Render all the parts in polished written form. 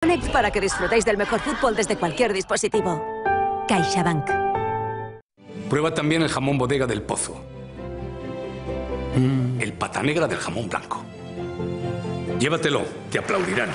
Connect para que disfrutéis del mejor fútbol desde cualquier dispositivo. CaixaBank. Prueba también el jamón bodega del Pozo. El pata negra del jamón blanco. Llévatelo, te aplaudirán.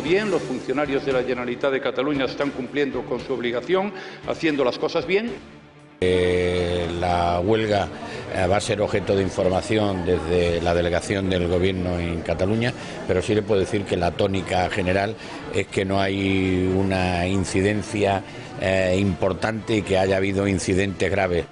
Bien, los funcionarios de la Generalitat de Cataluña están cumpliendo con su obligación, haciendo las cosas bien. La huelga va a ser objeto de información desde la delegación del Gobierno en Cataluña, pero sí le puedo decir que la tónica general es que no hay una incidencia importante y que haya habido incidentes graves.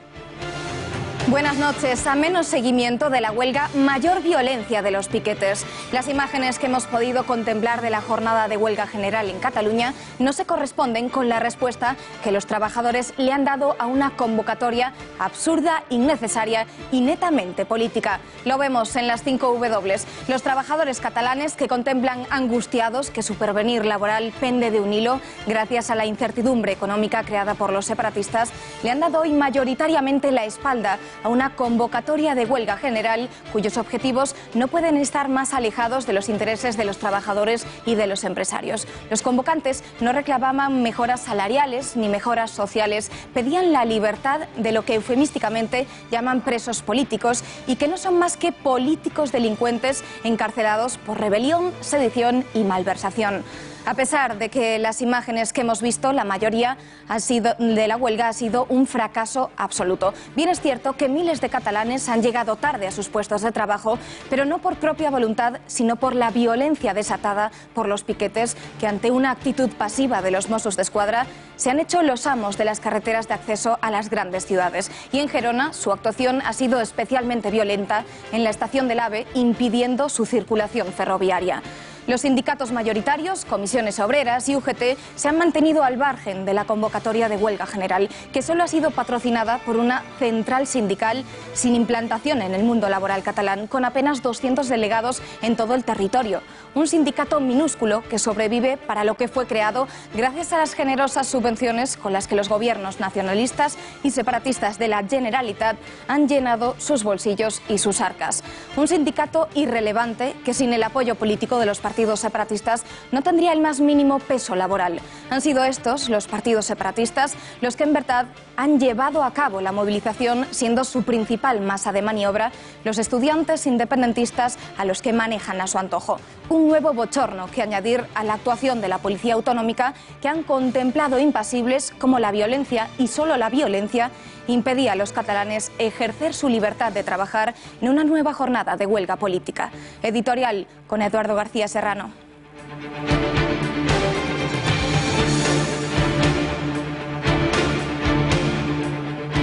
Buenas noches. A menos seguimiento de la huelga, mayor violencia de los piquetes. Las imágenes que hemos podido contemplar de la jornada de huelga general en Cataluña no se corresponden con la respuesta que los trabajadores le han dado a una convocatoria absurda, innecesaria y netamente política. Lo vemos en las 5 W. Los trabajadores catalanes que contemplan angustiados que su porvenir laboral pende de un hilo gracias a la incertidumbre económica creada por los separatistas, le han dado hoy mayoritariamente la espalda a una convocatoria de huelga general cuyos objetivos no pueden estar más alejados de los intereses de los trabajadores y de los empresarios. Los convocantes no reclamaban mejoras salariales ni mejoras sociales, pedían la libertad de lo que eufemísticamente llaman presos políticos y que no son más que políticos delincuentes encarcelados por rebelión, sedición y malversación. A pesar de que las imágenes que hemos visto, la mayoría de la huelga ha sido un fracaso absoluto. Bien es cierto que miles de catalanes han llegado tarde a sus puestos de trabajo, pero no por propia voluntad, sino por la violencia desatada por los piquetes que ante una actitud pasiva de los Mossos d'Esquadra se han hecho los amos de las carreteras de acceso a las grandes ciudades. Y en Gerona su actuación ha sido especialmente violenta en la estación del AVE, impidiendo su circulación ferroviaria. Los sindicatos mayoritarios, comisiones obreras y UGT se han mantenido al margen de la convocatoria de huelga general, que solo ha sido patrocinada por una central sindical sin implantación en el mundo laboral catalán, con apenas 200 delegados en todo el territorio. Un sindicato minúsculo que sobrevive para lo que fue creado gracias a las generosas subvenciones con las que los gobiernos nacionalistas y separatistas de la Generalitat han llenado sus bolsillos y sus arcas. Un sindicato irrelevante que sin el apoyo político de los partidos separatistas no tendría el más mínimo peso laboral. Han sido estos, los partidos separatistas, los que en verdad han llevado a cabo la movilización, siendo su principal masa de maniobra los estudiantes independentistas a los que manejan a su antojo. Un nuevo bochorno que añadir a la actuación de la Policía Autonómica, que han contemplado impasibles como la violencia y solo la violencia impedía a los catalanes ejercer su libertad de trabajar en una nueva jornada de huelga política. Editorial con Eduardo García Serrano.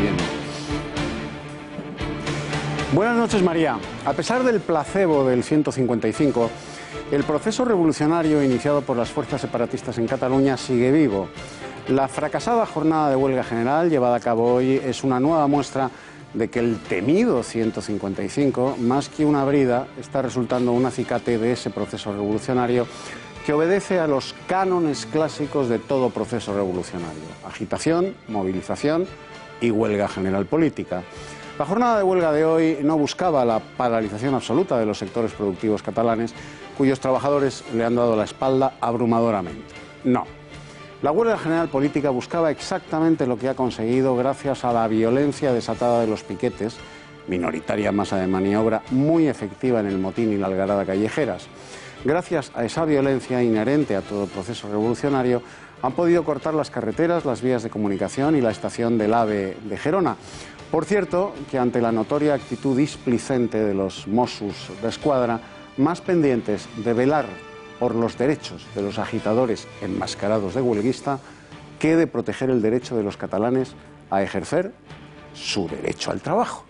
Bien. Buenas noches, María. A pesar del placebo del 155, el proceso revolucionario iniciado por las fuerzas separatistas en Cataluña sigue vivo. La fracasada jornada de huelga general llevada a cabo hoy es una nueva muestra de que el temido 155, más que una brida, está resultando un acicate de ese proceso revolucionario que obedece a los cánones clásicos de todo proceso revolucionario: agitación, movilización y huelga general política. La jornada de huelga de hoy no buscaba la paralización absoluta de los sectores productivos catalanes, cuyos trabajadores le han dado la espalda abrumadoramente. No. La huelga general política buscaba exactamente lo que ha conseguido gracias a la violencia desatada de los piquetes, minoritaria masa de maniobra muy efectiva en el motín y la algarada callejeras. Gracias a esa violencia inherente a todo proceso revolucionario, han podido cortar las carreteras, las vías de comunicación y la estación del AVE de Gerona. Por cierto, que ante la notoria actitud displicente de los Mossos d'Esquadra, más pendientes de velar por los derechos de los agitadores enmascarados de huelguista que de proteger el derecho de los catalanes a ejercer su derecho al trabajo.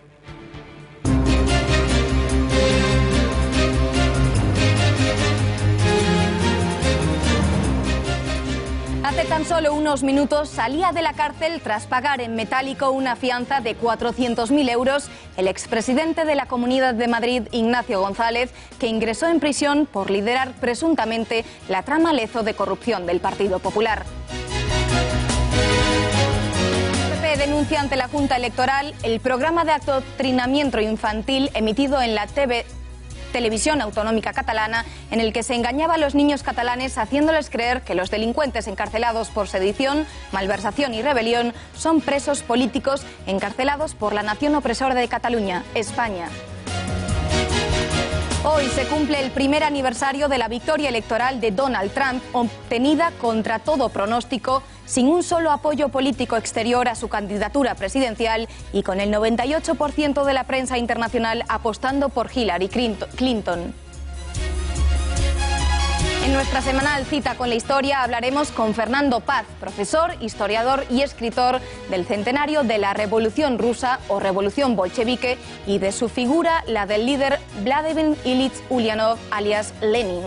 Hace tan solo unos minutos salía de la cárcel tras pagar en metálico una fianza de 400.000 euros el expresidente de la Comunidad de Madrid, Ignacio González, que ingresó en prisión por liderar presuntamente la trama Lezo de corrupción del Partido Popular. El PP denuncia ante la Junta Electoral el programa de adoctrinamiento infantil emitido en la Televisión Autonómica Catalana, en el que se engañaba a los niños catalanes haciéndoles creer que los delincuentes encarcelados por sedición, malversación y rebelión son presos políticos encarcelados por la nación opresora de Cataluña, España. Hoy se cumple el primer aniversario de la victoria electoral de Donald Trump, obtenida contra todo pronóstico, sin un solo apoyo político exterior a su candidatura presidencial y con el 98% de la prensa internacional apostando por Hillary Clinton. En nuestra semanal Cita con la Historia hablaremos con Fernando Paz, profesor, historiador y escritor del centenario de la Revolución Rusa o Revolución Bolchevique y de su figura, la del líder Vladimir Ilich Ulyanov, alias Lenin.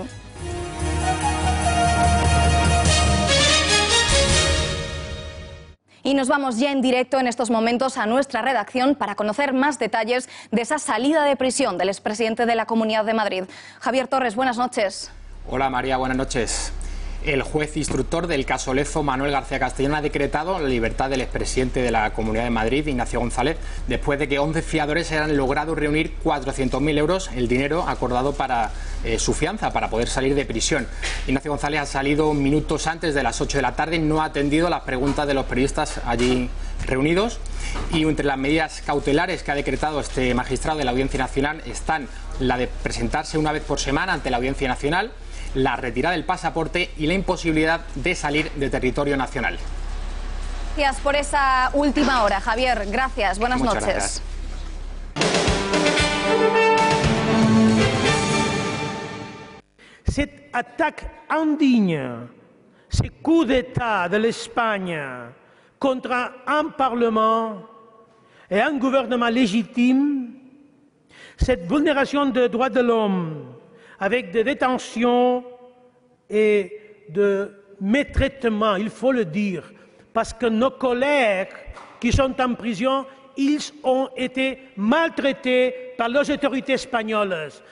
Y nos vamos ya en directo en estos momentos a nuestra redacción para conocer más detalles de esa salida de prisión del expresidente de la Comunidad de Madrid. Javier Torres, buenas noches. Hola María, buenas noches. El juez instructor del caso Lezo, Manuel García Castellón, ha decretado la libertad del expresidente de la Comunidad de Madrid, Ignacio González, después de que 11 fiadores hayan logrado reunir 400.000 euros, el dinero acordado para su fianza, para poder salir de prisión. Ignacio González ha salido minutos antes de las 8 de la tarde, no ha atendido las preguntas de los periodistas allí reunidos, y entre las medidas cautelares que ha decretado este magistrado de la Audiencia Nacional están la de presentarse una vez por semana ante la Audiencia Nacional, la retirada del pasaporte y la imposibilidad de salir de territorio nacional. Gracias por esa última hora, Javier. Gracias. Buenas noches. Gracias. Cette attaque indigne, ce coup d'État de l'Espagne contre un Parlement et un gouvernement légitime, cette vulnération des droits de l'homme, avec des détentions et de maltraitements, il faut le dire, parce que nos collègues qui sont en prison, ils ont été maltraités par les autorités espagnoles.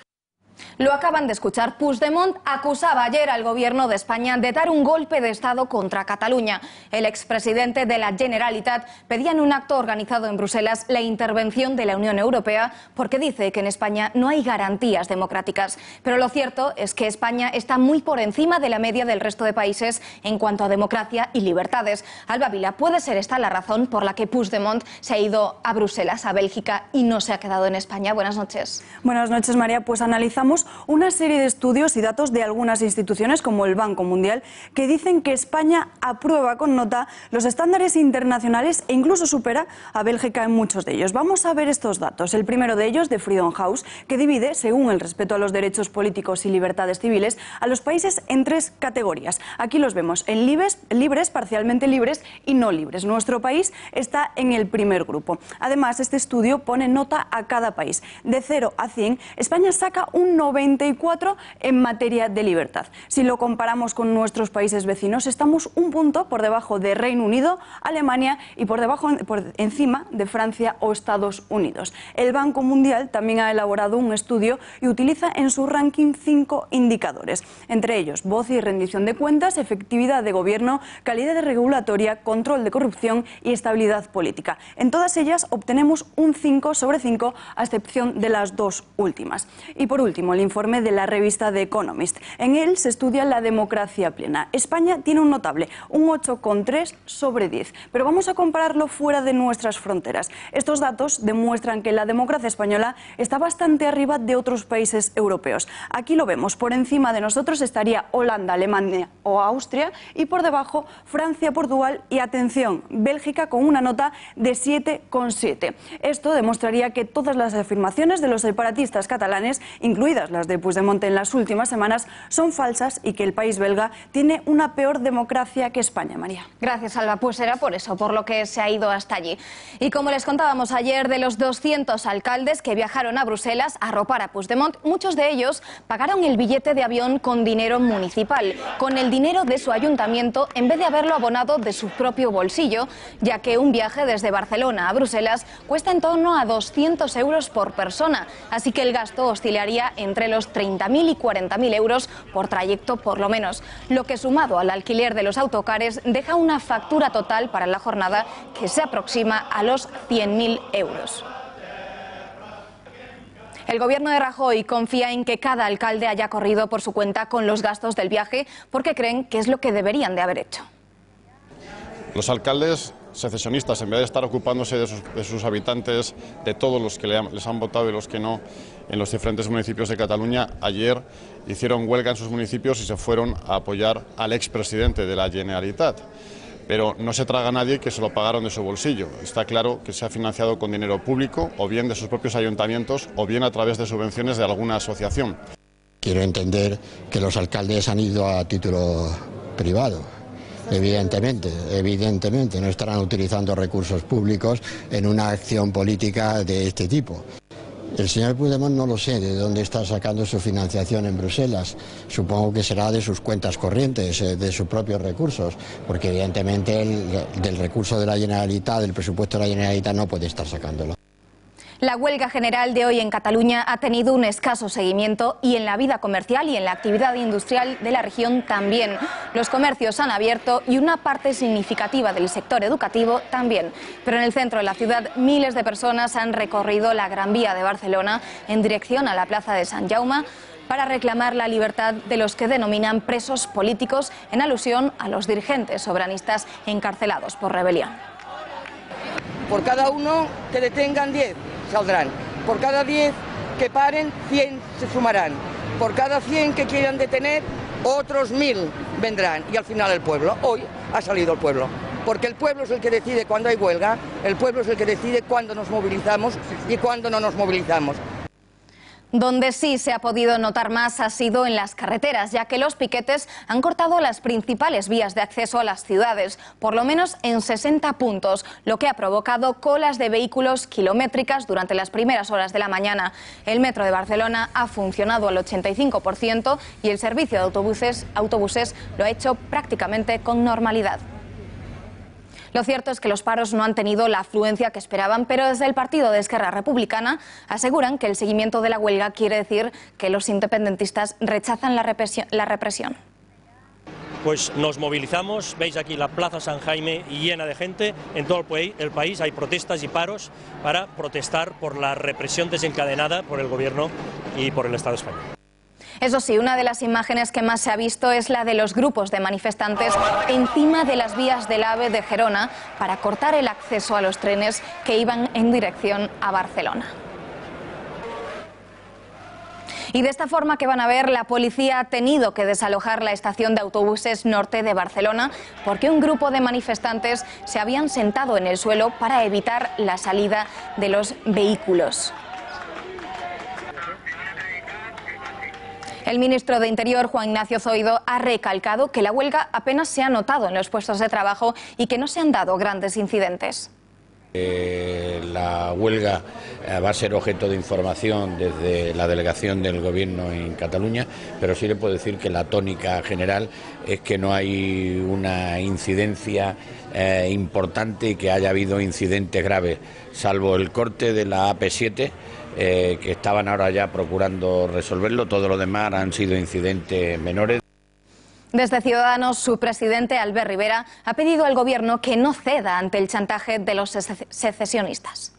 Lo acaban de escuchar. Puigdemont acusaba ayer al gobierno de España de dar un golpe de Estado contra Cataluña. El expresidente de la Generalitat pedía en un acto organizado en Bruselas la intervención de la Unión Europea porque dice que en España no hay garantías democráticas. Pero lo cierto es que España está muy por encima de la media del resto de países en cuanto a democracia y libertades. Alba Vila, ¿puede ser esta la razón por la que Puigdemont se ha ido a Bruselas, a Bélgica, y no se ha quedado en España? Buenas noches. Buenas noches, María. Pues analizamos una serie de estudios y datos de algunas instituciones como el Banco Mundial que dicen que España aprueba con nota los estándares internacionales e incluso supera a Bélgica en muchos de ellos. Vamos a ver estos datos. El primero de ellos, de Freedom House, que divide, según el respeto a los derechos políticos y libertades civiles, a los países en tres categorías. Aquí los vemos en libres, parcialmente libres y no libres. Nuestro país está en el primer grupo. Además, este estudio pone nota a cada país. De 0 a 100, España saca un 94 en materia de libertad. Si lo comparamos con nuestros países vecinos, estamos un punto por debajo de Reino Unido, Alemania y por encima de Francia o Estados Unidos. El Banco Mundial también ha elaborado un estudio y utiliza en su ranking 5 indicadores, entre ellos voz y rendición de cuentas, efectividad de gobierno, calidad regulatoria, control de corrupción y estabilidad política. En todas ellas obtenemos un 5 sobre 5, a excepción de las dos últimas. Y por último, el informe de la revista The Economist. En él se estudia la democracia plena. España tiene un notable, un 8,3 sobre 10. Pero vamos a compararlo fuera de nuestras fronteras. Estos datos demuestran que la democracia española está bastante arriba de otros países europeos. Aquí lo vemos. Por encima de nosotros estaría Holanda, Alemania o Austria y por debajo Francia, Portugal y, atención, Bélgica con una nota de 7,7. Esto demostraría que todas las afirmaciones de los separatistas catalanes, incluidas las de Puigdemont en las últimas semanas, son falsas y que el país belga tiene una peor democracia que España, María. Gracias, Alba. Pues era por eso, por lo que se ha ido hasta allí. Y como les contábamos ayer, de los 200 alcaldes que viajaron a Bruselas a arropar a Puigdemont, muchos de ellos pagaron el billete de avión con dinero municipal, con el dinero de su ayuntamiento, en vez de haberlo abonado de su propio bolsillo, ya que un viaje desde Barcelona a Bruselas cuesta en torno a 200 euros por persona, así que el gasto oscilaría entre los 30.000 y 40.000 euros por trayecto por lo menos, lo que sumado al alquiler de los autocares deja una factura total para la jornada que se aproxima a los 100.000 euros. El gobierno de Rajoy confía en que cada alcalde haya corrido por su cuenta con los gastos del viaje porque creen que es lo que deberían de haber hecho. Los alcaldes secesionistas, en vez de estar ocupándose de sus habitantes, de todos los que les han votado y los que no, en los diferentes municipios de Cataluña, ayer hicieron huelga en sus municipios y se fueron a apoyar al expresidente de la Generalitat. Pero no se traga a nadie que se lo pagaron de su bolsillo. Está claro que se ha financiado con dinero público, o bien de sus propios ayuntamientos, o bien a través de subvenciones de alguna asociación. Quiero entender que los alcaldes han ido a título privado. Evidentemente, no estarán utilizando recursos públicos en una acción política de este tipo. El señor Puigdemont no lo sé de dónde está sacando su financiación en Bruselas. Supongo que será de sus cuentas corrientes, de sus propios recursos, porque evidentemente del recurso de la Generalitat, del presupuesto de la Generalitat, no puede estar sacándolo. La huelga general de hoy en Cataluña ha tenido un escaso seguimiento y en la vida comercial y en la actividad industrial de la región también. Los comercios han abierto y una parte significativa del sector educativo también. Pero en el centro de la ciudad miles de personas han recorrido la Gran Vía de Barcelona en dirección a la Plaza de Sant Jaume para reclamar la libertad de los que denominan presos políticos en alusión a los dirigentes soberanistas encarcelados por rebelión. Por cada uno que detengan 10 saldrán. Por cada 10 que paren, 100 se sumarán. Por cada 100 que quieran detener, otros 1000 vendrán. Y al final el pueblo. Hoy ha salido el pueblo. Porque el pueblo es el que decide cuándo hay huelga, el pueblo es el que decide cuándo nos movilizamos y cuándo no nos movilizamos. Donde sí se ha podido notar más ha sido en las carreteras, ya que los piquetes han cortado las principales vías de acceso a las ciudades, por lo menos en 60 puntos, lo que ha provocado colas de vehículos kilométricas durante las primeras horas de la mañana. El metro de Barcelona ha funcionado al 85% y el servicio de autobuses lo ha hecho prácticamente con normalidad. Lo cierto es que los paros no han tenido la afluencia que esperaban, pero desde el partido de Esquerra Republicana aseguran que el seguimiento de la huelga quiere decir que los independentistas rechazan la represión. Pues nos movilizamos, veis aquí la Plaza San Jaime llena de gente, en todo el país hay protestas y paros para protestar por la represión desencadenada por el Gobierno y por el Estado español. Eso sí, una de las imágenes que más se ha visto es la de los grupos de manifestantes encima de las vías del AVE de Gerona para cortar el acceso a los trenes que iban en dirección a Barcelona. Y de esta forma que van a ver, la policía ha tenido que desalojar la estación de autobuses norte de Barcelona porque un grupo de manifestantes se habían sentado en el suelo para evitar la salida de los vehículos. El ministro de Interior, Juan Ignacio Zoido, ha recalcado que la huelga apenas se ha notado en los puestos de trabajo y que no se han dado grandes incidentes. La huelga va a ser objeto de información desde la delegación del Gobierno en Cataluña, pero sí le puedo decir que la tónica general es que no hay una incidencia importante y que haya habido incidentes graves, salvo el corte de la AP7, que estaban ahora ya procurando resolverlo. Todo lo demás han sido incidentes menores. Desde Ciudadanos, su presidente, Albert Rivera, ha pedido al Gobierno que no ceda ante el chantaje de los secesionistas.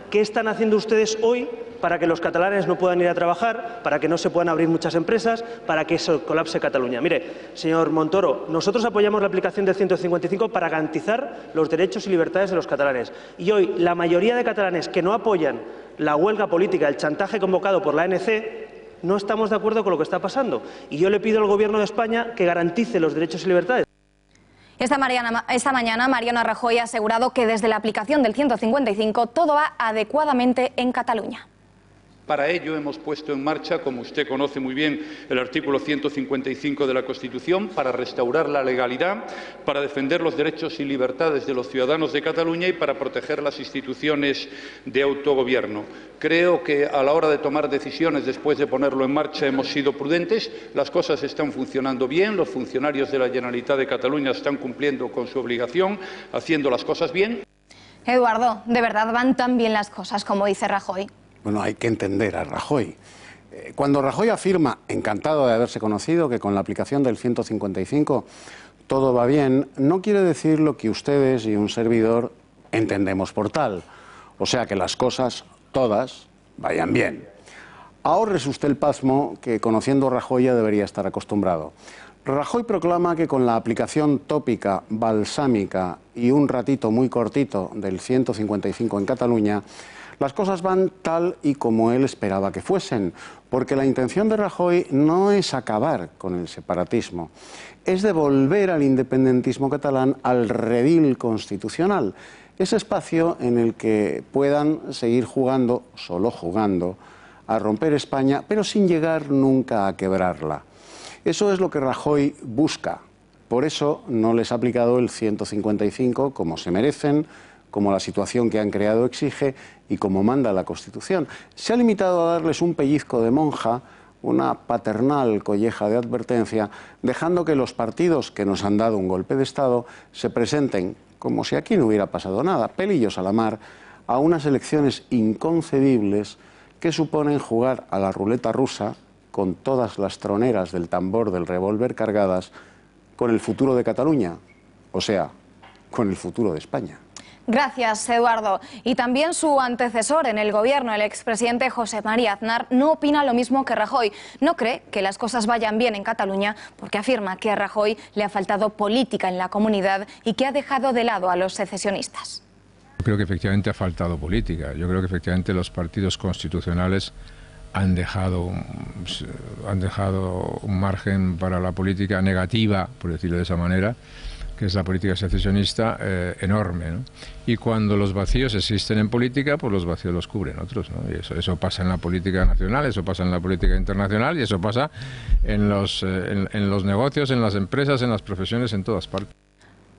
¿Qué están haciendo ustedes hoy para que los catalanes no puedan ir a trabajar, para que no se puedan abrir muchas empresas, para que se colapse Cataluña? Mire, señor Montoro, nosotros apoyamos la aplicación del 155 para garantizar los derechos y libertades de los catalanes. Y hoy la mayoría de catalanes que no apoyan la huelga política, el chantaje convocado por la ANC, no estamos de acuerdo con lo que está pasando. Y yo le pido al Gobierno de España que garantice los derechos y libertades. Esta mañana Mariano Rajoy ha asegurado que desde la aplicación del 155 todo va adecuadamente en Cataluña. Para ello hemos puesto en marcha, como usted conoce muy bien, el artículo 155 de la Constitución, para restaurar la legalidad, para defender los derechos y libertades de los ciudadanos de Cataluña y para proteger las instituciones de autogobierno. Creo que a la hora de tomar decisiones después de ponerlo en marcha hemos sido prudentes, las cosas están funcionando bien, los funcionarios de la Generalitat de Cataluña están cumpliendo con su obligación, haciendo las cosas bien. Eduardo, ¿de verdad van tan bien las cosas como dice Rajoy? Bueno, hay que entender a Rajoy. Cuando Rajoy afirma, encantado de haberse conocido, que con la aplicación del 155 todo va bien, no quiere decir lo que ustedes y un servidor entendemos por tal. O sea, que las cosas, todas, vayan bien. Ahórrese usted el pasmo que, conociendo a Rajoy, ya debería estar acostumbrado. Rajoy proclama que con la aplicación tópica, balsámica y un ratito muy cortito del 155 en Cataluña, las cosas van tal y como él esperaba que fuesen, porque la intención de Rajoy no es acabar con el separatismo, es devolver al independentismo catalán al redil constitucional, ese espacio en el que puedan seguir jugando, solo jugando, a romper España, pero sin llegar nunca a quebrarla. Eso es lo que Rajoy busca. Por eso no les ha aplicado el 155 como se merecen, como la situación que han creado exige y como manda la Constitución. Se ha limitado a darles un pellizco de monja, una paternal colleja de advertencia, dejando que los partidos que nos han dado un golpe de Estado se presenten, como si aquí no hubiera pasado nada, pelillos a la mar, a unas elecciones inconcebibles que suponen jugar a la ruleta rusa con todas las troneras del tambor del revólver cargadas con el futuro de Cataluña, o sea, con el futuro de España. Gracias, Eduardo. Y también su antecesor en el gobierno, el expresidente José María Aznar, no opina lo mismo que Rajoy. No cree que las cosas vayan bien en Cataluña porque afirma que a Rajoy le ha faltado política en la comunidad y que ha dejado de lado a los secesionistas. Yo creo que efectivamente ha faltado política. Yo creo que efectivamente los partidos constitucionales han dejado un margen para la política negativa, por decirlo de esa manera, que es la política secesionista, enorme, ¿no? Y cuando los vacíos existen en política, pues los vacíos los cubren otros, ¿no? Y eso pasa en la política nacional, eso pasa en la política internacional y eso pasa en los negocios, en las empresas, en las profesiones, en todas partes.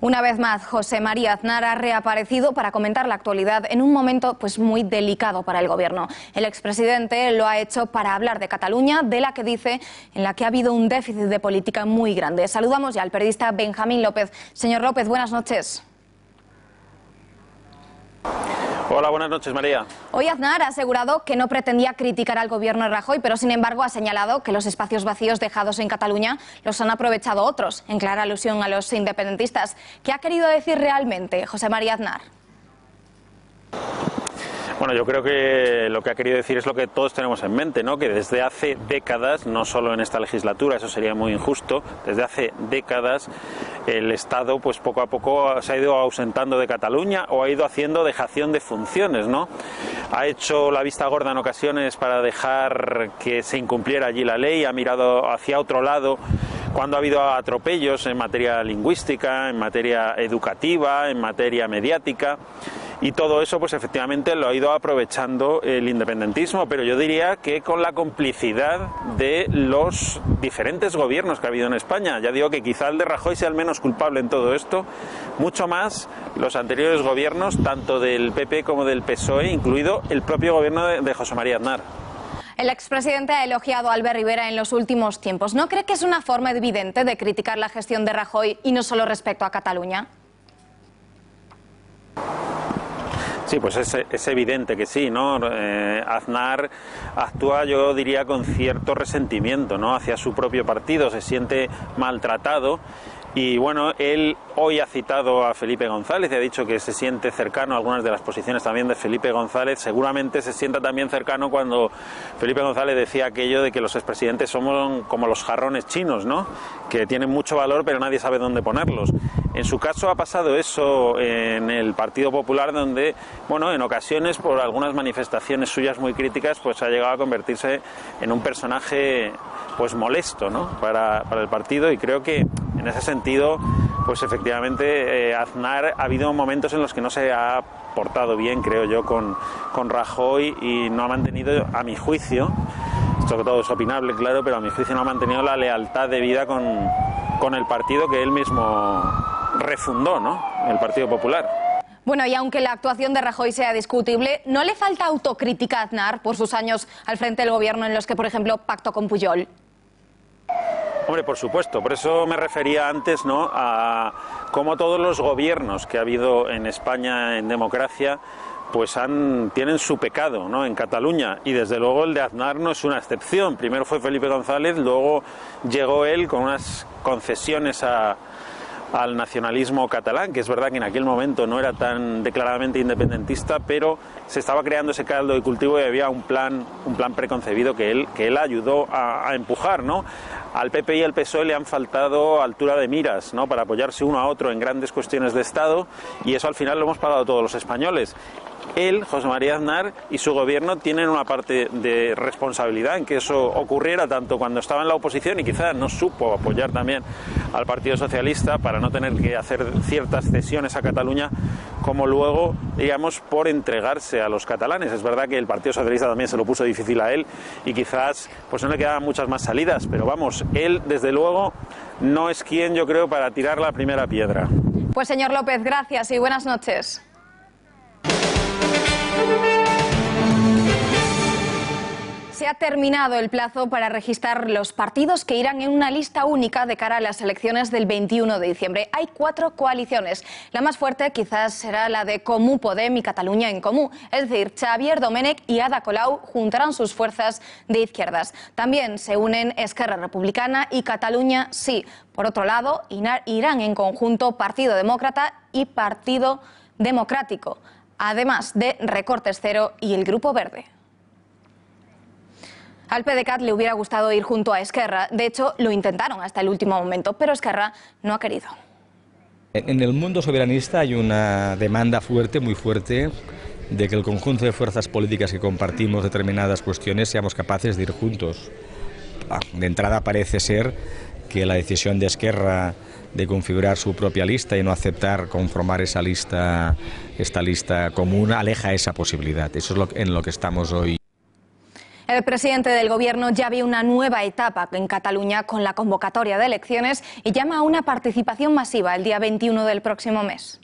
Una vez más, José María Aznar ha reaparecido para comentar la actualidad en un momento muy delicado para el gobierno. El expresidente lo ha hecho para hablar de Cataluña, de la que dice en la que ha habido un déficit de política muy grande. Saludamos ya al periodista Benjamín López. Señor López, buenas noches. Hola, buenas noches, María. Hoy Aznar ha asegurado que no pretendía criticar al gobierno de Rajoy, pero sin embargo ha señalado que los espacios vacíos dejados en Cataluña los han aprovechado otros, en clara alusión a los independentistas. ¿Qué ha querido decir realmente José María Aznar? Bueno, yo creo que lo que ha querido decir es lo que todos tenemos en mente, ¿no? Que desde hace décadas, no solo en esta legislatura, eso sería muy injusto, desde hace décadas el Estado pues poco a poco se ha ido ausentando de Cataluña o ha ido haciendo dejación de funciones, ¿no? Ha hecho la vista gorda en ocasiones para dejar que se incumpliera allí la ley, ha mirado hacia otro lado cuando ha habido atropellos en materia lingüística, en materia educativa, en materia mediática. Y todo eso, pues efectivamente, lo ha ido aprovechando el independentismo, pero yo diría que con la complicidad de los diferentes gobiernos que ha habido en España. Ya digo que quizá el de Rajoy sea el menos culpable en todo esto, mucho más los anteriores gobiernos, tanto del PP como del PSOE, incluido el propio gobierno de José María Aznar. El expresidente ha elogiado a Albert Rivera en los últimos tiempos. ¿No cree que es una forma evidente de criticar la gestión de Rajoy y no solo respecto a Cataluña? Sí, pues es evidente que sí, ¿no? Aznar actúa, yo diría, con cierto resentimiento, ¿no? Hacia su propio partido, se siente maltratado. Y bueno, él hoy ha citado a Felipe González y ha dicho que se siente cercano a algunas de las posiciones también de Felipe González. Seguramente se sienta también cercano cuando Felipe González decía aquello de que los expresidentes somos como los jarrones chinos, ¿no? Que tienen mucho valor pero nadie sabe dónde ponerlos. En su caso ha pasado eso en el Partido Popular, donde, bueno, en ocasiones por algunas manifestaciones suyas muy críticas, pues ha llegado a convertirse en un personaje pues molesto, ¿no? Para el partido, y creo que En ese sentido, pues efectivamente Aznar ha habido momentos en los que no se ha portado bien, creo yo, con Rajoy y no ha mantenido, a mi juicio, esto todo es opinable, claro, pero a mi juicio no ha mantenido la lealtad debida con el partido que él mismo refundó, ¿no? El Partido Popular. Bueno, y aunque la actuación de Rajoy sea discutible, ¿no le falta autocrítica a Aznar por sus años al frente del gobierno en los que, por ejemplo, pactó con Pujol? Hombre, por supuesto, por eso me refería antes, ¿no?, a cómo todos los gobiernos que ha habido en España en democracia pues tienen su pecado, ¿no?, en Cataluña, y desde luego el de Aznar no es una excepción. Primero fue Felipe González, luego llegó él con unas concesiones al nacionalismo catalán, que es verdad que en aquel momento no era tan declaradamente independentista, pero se estaba creando ese caldo de cultivo y había un plan preconcebido que él ayudó a empujar, ¿no? Al PP y al PSOE le han faltado altura de miras, ¿no?, para apoyarse uno a otro en grandes cuestiones de Estado, y eso al final lo hemos pagado todos los españoles. Él, José María Aznar, y su gobierno tienen una parte de responsabilidad en que eso ocurriera, tanto cuando estaba en la oposición y quizás no supo apoyar también al Partido Socialista para no tener que hacer ciertas cesiones a Cataluña, como luego, digamos, por entregarse a los catalanes. Es verdad que el Partido Socialista también se lo puso difícil a él y quizás pues no le quedaban muchas más salidas, pero vamos, él desde luego no es quien, yo creo, para tirar la primera piedra. Pues señor López, gracias y buenas noches. Se ha terminado el plazo para registrar los partidos que irán en una lista única de cara a las elecciones del 21 de diciembre. Hay 4 coaliciones. La más fuerte quizás será la de Comú Podem y Catalunya en Comú. Es decir, Xavier Domènech y Ada Colau juntarán sus fuerzas de izquierdas. También se unen Esquerra Republicana y Catalunya Sí. Por otro lado, irán en conjunto Partido Demócrata y Partido Democrático, además de Recortes Cero y el Grupo Verde. Al PDeCAT le hubiera gustado ir junto a Esquerra. De hecho, lo intentaron hasta el último momento, pero Esquerra no ha querido. En el mundo soberanista hay una demanda fuerte, muy fuerte, de que el conjunto de fuerzas políticas que compartimos determinadas cuestiones seamos capaces de ir juntos. De entrada parece ser que la decisión de Esquerra de configurar su propia lista y no aceptar conformar esta lista común aleja esa posibilidad. Eso es en lo que estamos hoy. El presidente del Gobierno ya ve una nueva etapa en Cataluña con la convocatoria de elecciones y llama a una participación masiva el día 21 del próximo mes.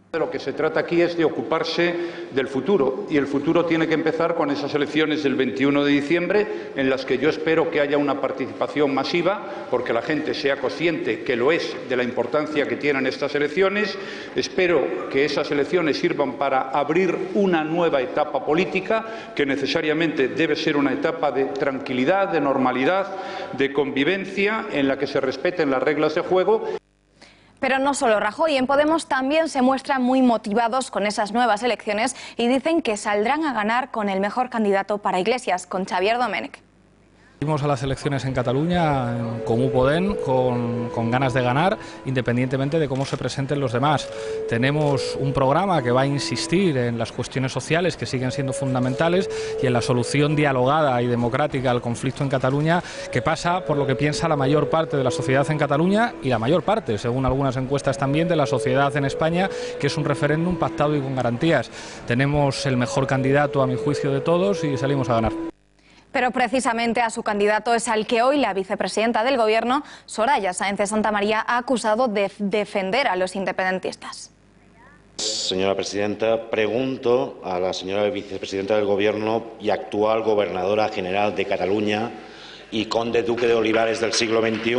De lo que se trata aquí es de ocuparse del futuro, y el futuro tiene que empezar con esas elecciones del 21 de diciembre, en las que yo espero que haya una participación masiva, porque la gente sea consciente, que lo es, de la importancia que tienen estas elecciones. Espero que esas elecciones sirvan para abrir una nueva etapa política, que necesariamente debe ser una etapa de tranquilidad, de normalidad, de convivencia, en la que se respeten las reglas de juego. Pero no solo Rajoy, en Podemos también se muestran muy motivados con esas nuevas elecciones y dicen que saldrán a ganar con el mejor candidato para Iglesias, con Xavier Domènech. Fuimos a las elecciones en Cataluña, en Comú Podem, con ganas de ganar, independientemente de cómo se presenten los demás. Tenemos un programa que va a insistir en las cuestiones sociales, que siguen siendo fundamentales, y en la solución dialogada y democrática al conflicto en Cataluña, que pasa por lo que piensa la mayor parte de la sociedad en Cataluña y la mayor parte, según algunas encuestas también, de la sociedad en España, que es un referéndum pactado y con garantías. Tenemos el mejor candidato, a mi juicio, de todos y salimos a ganar. Pero precisamente a su candidato es al que hoy la vicepresidenta del Gobierno, Soraya Sáenz de Santamaría, ha acusado de defender a los independentistas. Señora presidenta, pregunto a la señora vicepresidenta del Gobierno y actual gobernadora general de Cataluña y conde duque de Olivares del siglo XXI.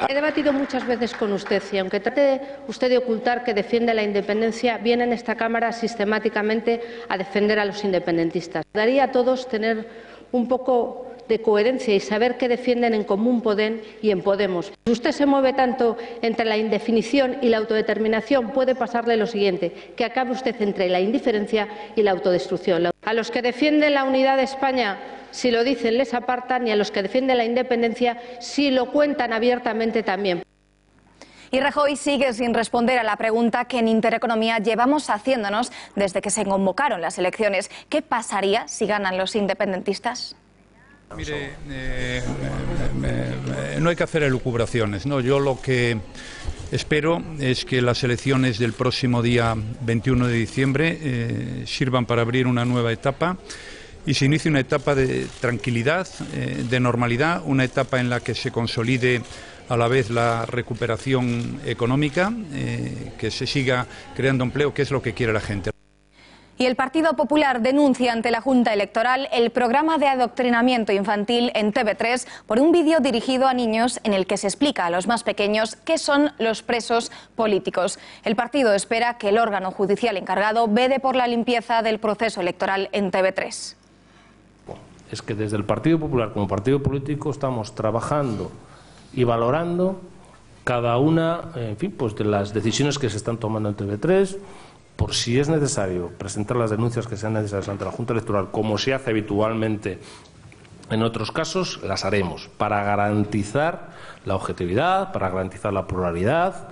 He debatido muchas veces con usted y aunque trate usted de ocultar que defiende la independencia, viene en esta Cámara sistemáticamente a defender a los independentistas. Daría a todos tener un poco de coherencia y saber qué defienden en Comú Podem y en Podemos. Si usted se mueve tanto entre la indefinición y la autodeterminación, puede pasarle lo siguiente, que acabe usted entre la indiferencia y la autodestrucción. A los que defienden la unidad de España, si lo dicen, les apartan, y a los que defienden la independencia, si lo cuentan abiertamente también. Y Rajoy sigue sin responder a la pregunta que en Intereconomía llevamos haciéndonos desde que se convocaron las elecciones. ¿Qué pasaría si ganan los independentistas? Mire, no hay que hacer elucubraciones, ¿no? Yo lo que espero es que las elecciones del próximo día 21 de diciembre sirvan para abrir una nueva etapa y se inicie una etapa de tranquilidad, de normalidad, una etapa en la que se consolide a la vez la recuperación económica, que se siga creando empleo, que es lo que quiere la gente. Y el Partido Popular denuncia ante la Junta Electoral el programa de adoctrinamiento infantil en TV3 por un vídeo dirigido a niños en el que se explica a los más pequeños qué son los presos políticos. El partido espera que el órgano judicial encargado vele por la limpieza del proceso electoral en TV3. Es que desde el Partido Popular como partido político estamos trabajando y valorando cada una, en fin, pues de las decisiones que se están tomando en TV3, por si es necesario presentar las denuncias que sean necesarias ante la Junta Electoral, como se hace habitualmente en otros casos, las haremos para garantizar la objetividad, para garantizar la pluralidad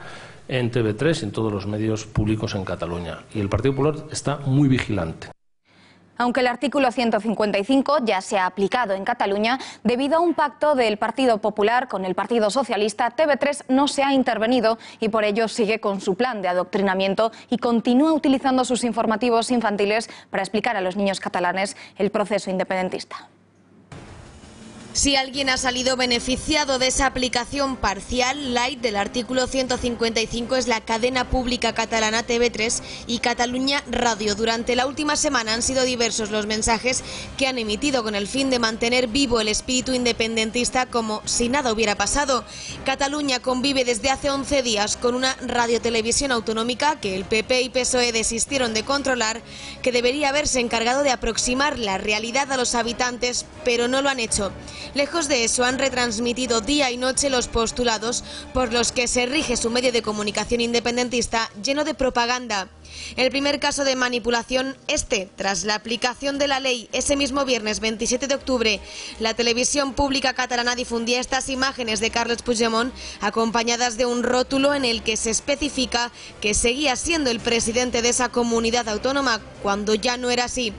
en TV3 y en todos los medios públicos en Cataluña. Y el Partido Popular está muy vigilante. Aunque el artículo 155 ya se ha aplicado en Cataluña, debido a un pacto del Partido Popular con el Partido Socialista, TV3 no se ha intervenido y por ello sigue con su plan de adoctrinamiento y continúa utilizando sus informativos infantiles para explicar a los niños catalanes el proceso independentista. Si alguien ha salido beneficiado de esa aplicación parcial light del artículo 155 es la cadena pública catalana TV3 y Catalunya Radio. Durante la última semana han sido diversos los mensajes que han emitido con el fin de mantener vivo el espíritu independentista como si nada hubiera pasado. Cataluña convive desde hace 11 días con una radiotelevisión autonómica que el PP y PSOE desistieron de controlar, que debería haberse encargado de aproximar la realidad a los habitantes, pero no lo han hecho. Lejos de eso, han retransmitido día y noche los postulados por los que se rige su medio de comunicación independentista lleno de propaganda. El primer caso de manipulación, tras la aplicación de la ley, ese mismo viernes 27 de octubre, la televisión pública catalana difundía estas imágenes de Carles Puigdemont acompañadas de un rótulo en el que se especifica que seguía siendo el presidente de esa comunidad autónoma cuando ya no era así.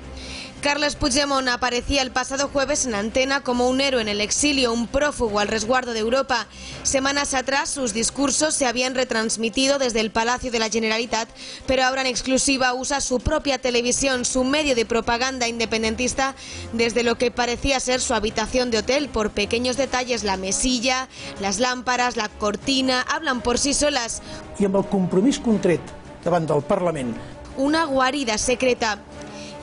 Carles Puigdemont aparecía el pasado jueves en antena como un héroe en el exilio, un prófugo al resguardo de Europa. Semanas atrás sus discursos se habían retransmitido desde el Palacio de la Generalitat, pero ahora en exclusiva usa su propia televisión, su medio de propaganda independentista, desde lo que parecía ser su habitación de hotel. Por pequeños detalles, la mesilla, las lámparas, la cortina, hablan por sí solas. I amb el compromís contret davant del Parlament. Una guarida secreta.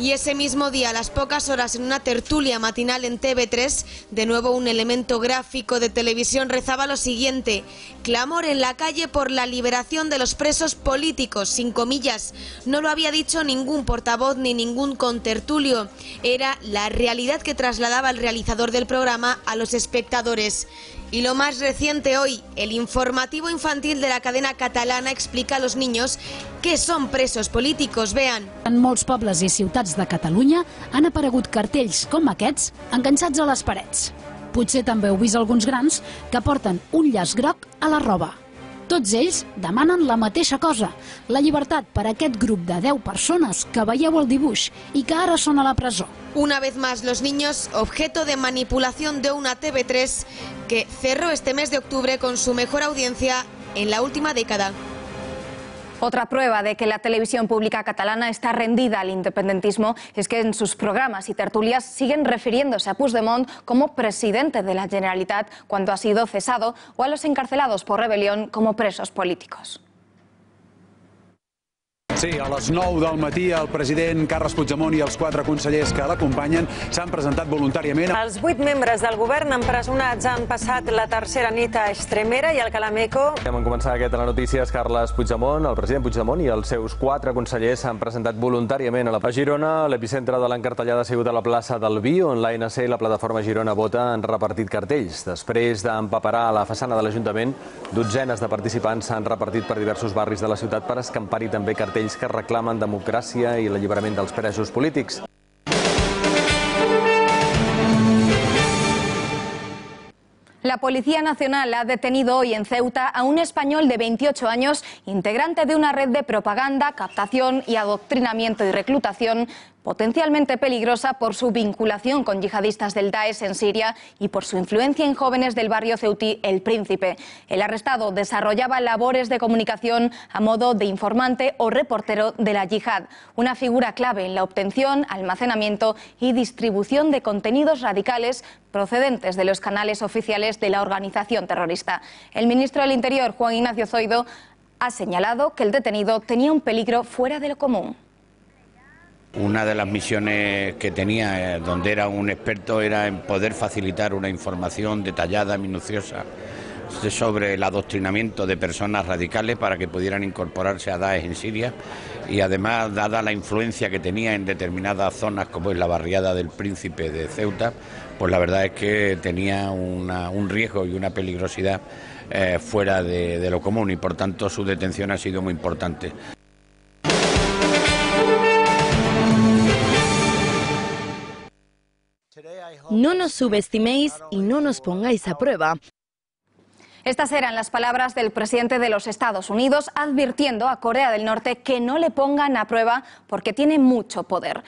Y ese mismo día, a las pocas horas, en una tertulia matinal en TV3, de nuevo un elemento gráfico de televisión rezaba lo siguiente: clamor en la calle por la liberación de los presos políticos, sin comillas. No lo había dicho ningún portavoz ni ningún contertulio. Era la realidad que trasladaba el realizador del programa a los espectadores. Y lo más reciente hoy, el informativo infantil de la cadena catalana explica a los niños qué son presos políticos. Vean. En molts pobles i ciutats de Catalunya han aparegut cartells com aquests enganxats a les parets. Potser també heu vist alguns grans que porten un llaç groc a la roba. Tots ells demanen la mateixa cosa, la llibertat per a aquest grup de 10 persones que veieu al dibuix i que ara són a la presó. Una vez más, los niños objeto de manipulación de una TV3 que cerró este mes de octubre con su mejor audiencia en la última década. Otra prueba de que la televisión pública catalana está rendida al independentismo es que en sus programas y tertulias siguen refiriéndose a Puigdemont como presidente de la Generalitat cuando ha sido cesado o a los encarcelados por rebelión como presos políticos. Sí, a les 9 del matí el president Carles Puigdemont i els 4 consellers que l'acompanyen s'han presentat voluntàriament. Els 8 membres del govern empresonats han passat la tercera nit a Extremera i al Calameco. Hem començat aquest a les notícies. Carles Puigdemont, el president Puigdemont i els seus 4 consellers s'han presentat voluntàriament a Girona. L'epicentre de l'encartellada ha sigut a la plaça del Vi, on l'ANC i la plataforma Girona Vota han repartit cartells. Després d'empaperar la façana de l'Ajuntament, dotzenes de participants s'han repartit per diversos barris de la ciutat per escampar-hi també cartells que reclamen democràcia i l'alliberament dels presos polítics. La Policía Nacional ha detenido hoy en Ceuta a un español de 28 años, integrante de una red de propaganda, captación y adoctrinamiento y reclutación potencialmente peligrosa por su vinculación con yihadistas del Daesh en Siria y por su influencia en jóvenes del barrio ceutí El Príncipe. El arrestado desarrollaba labores de comunicación a modo de informante o reportero de la yihad, una figura clave en la obtención, almacenamiento y distribución de contenidos radicales procedentes de los canales oficiales de la organización terrorista. El ministro del Interior, Juan Ignacio Zoido, ha señalado que el detenido tenía un peligro fuera de lo común. Una de las misiones que tenía, donde era un experto, era en poder facilitar una información detallada, minuciosa, sobre el adoctrinamiento de personas radicales para que pudieran incorporarse a Daesh en Siria, y además, dada la influencia que tenía en determinadas zonas como es la barriada del Príncipe de Ceuta, pues la verdad es que tenía un riesgo y una peligrosidad fuera de lo común, y por tanto su detención ha sido muy importante. No nos subestiméis y no nos pongáis a prueba. Estas eran las palabras del presidente de los Estados Unidos advirtiendo a Corea del Norte que no le pongan a prueba porque tiene mucho poder.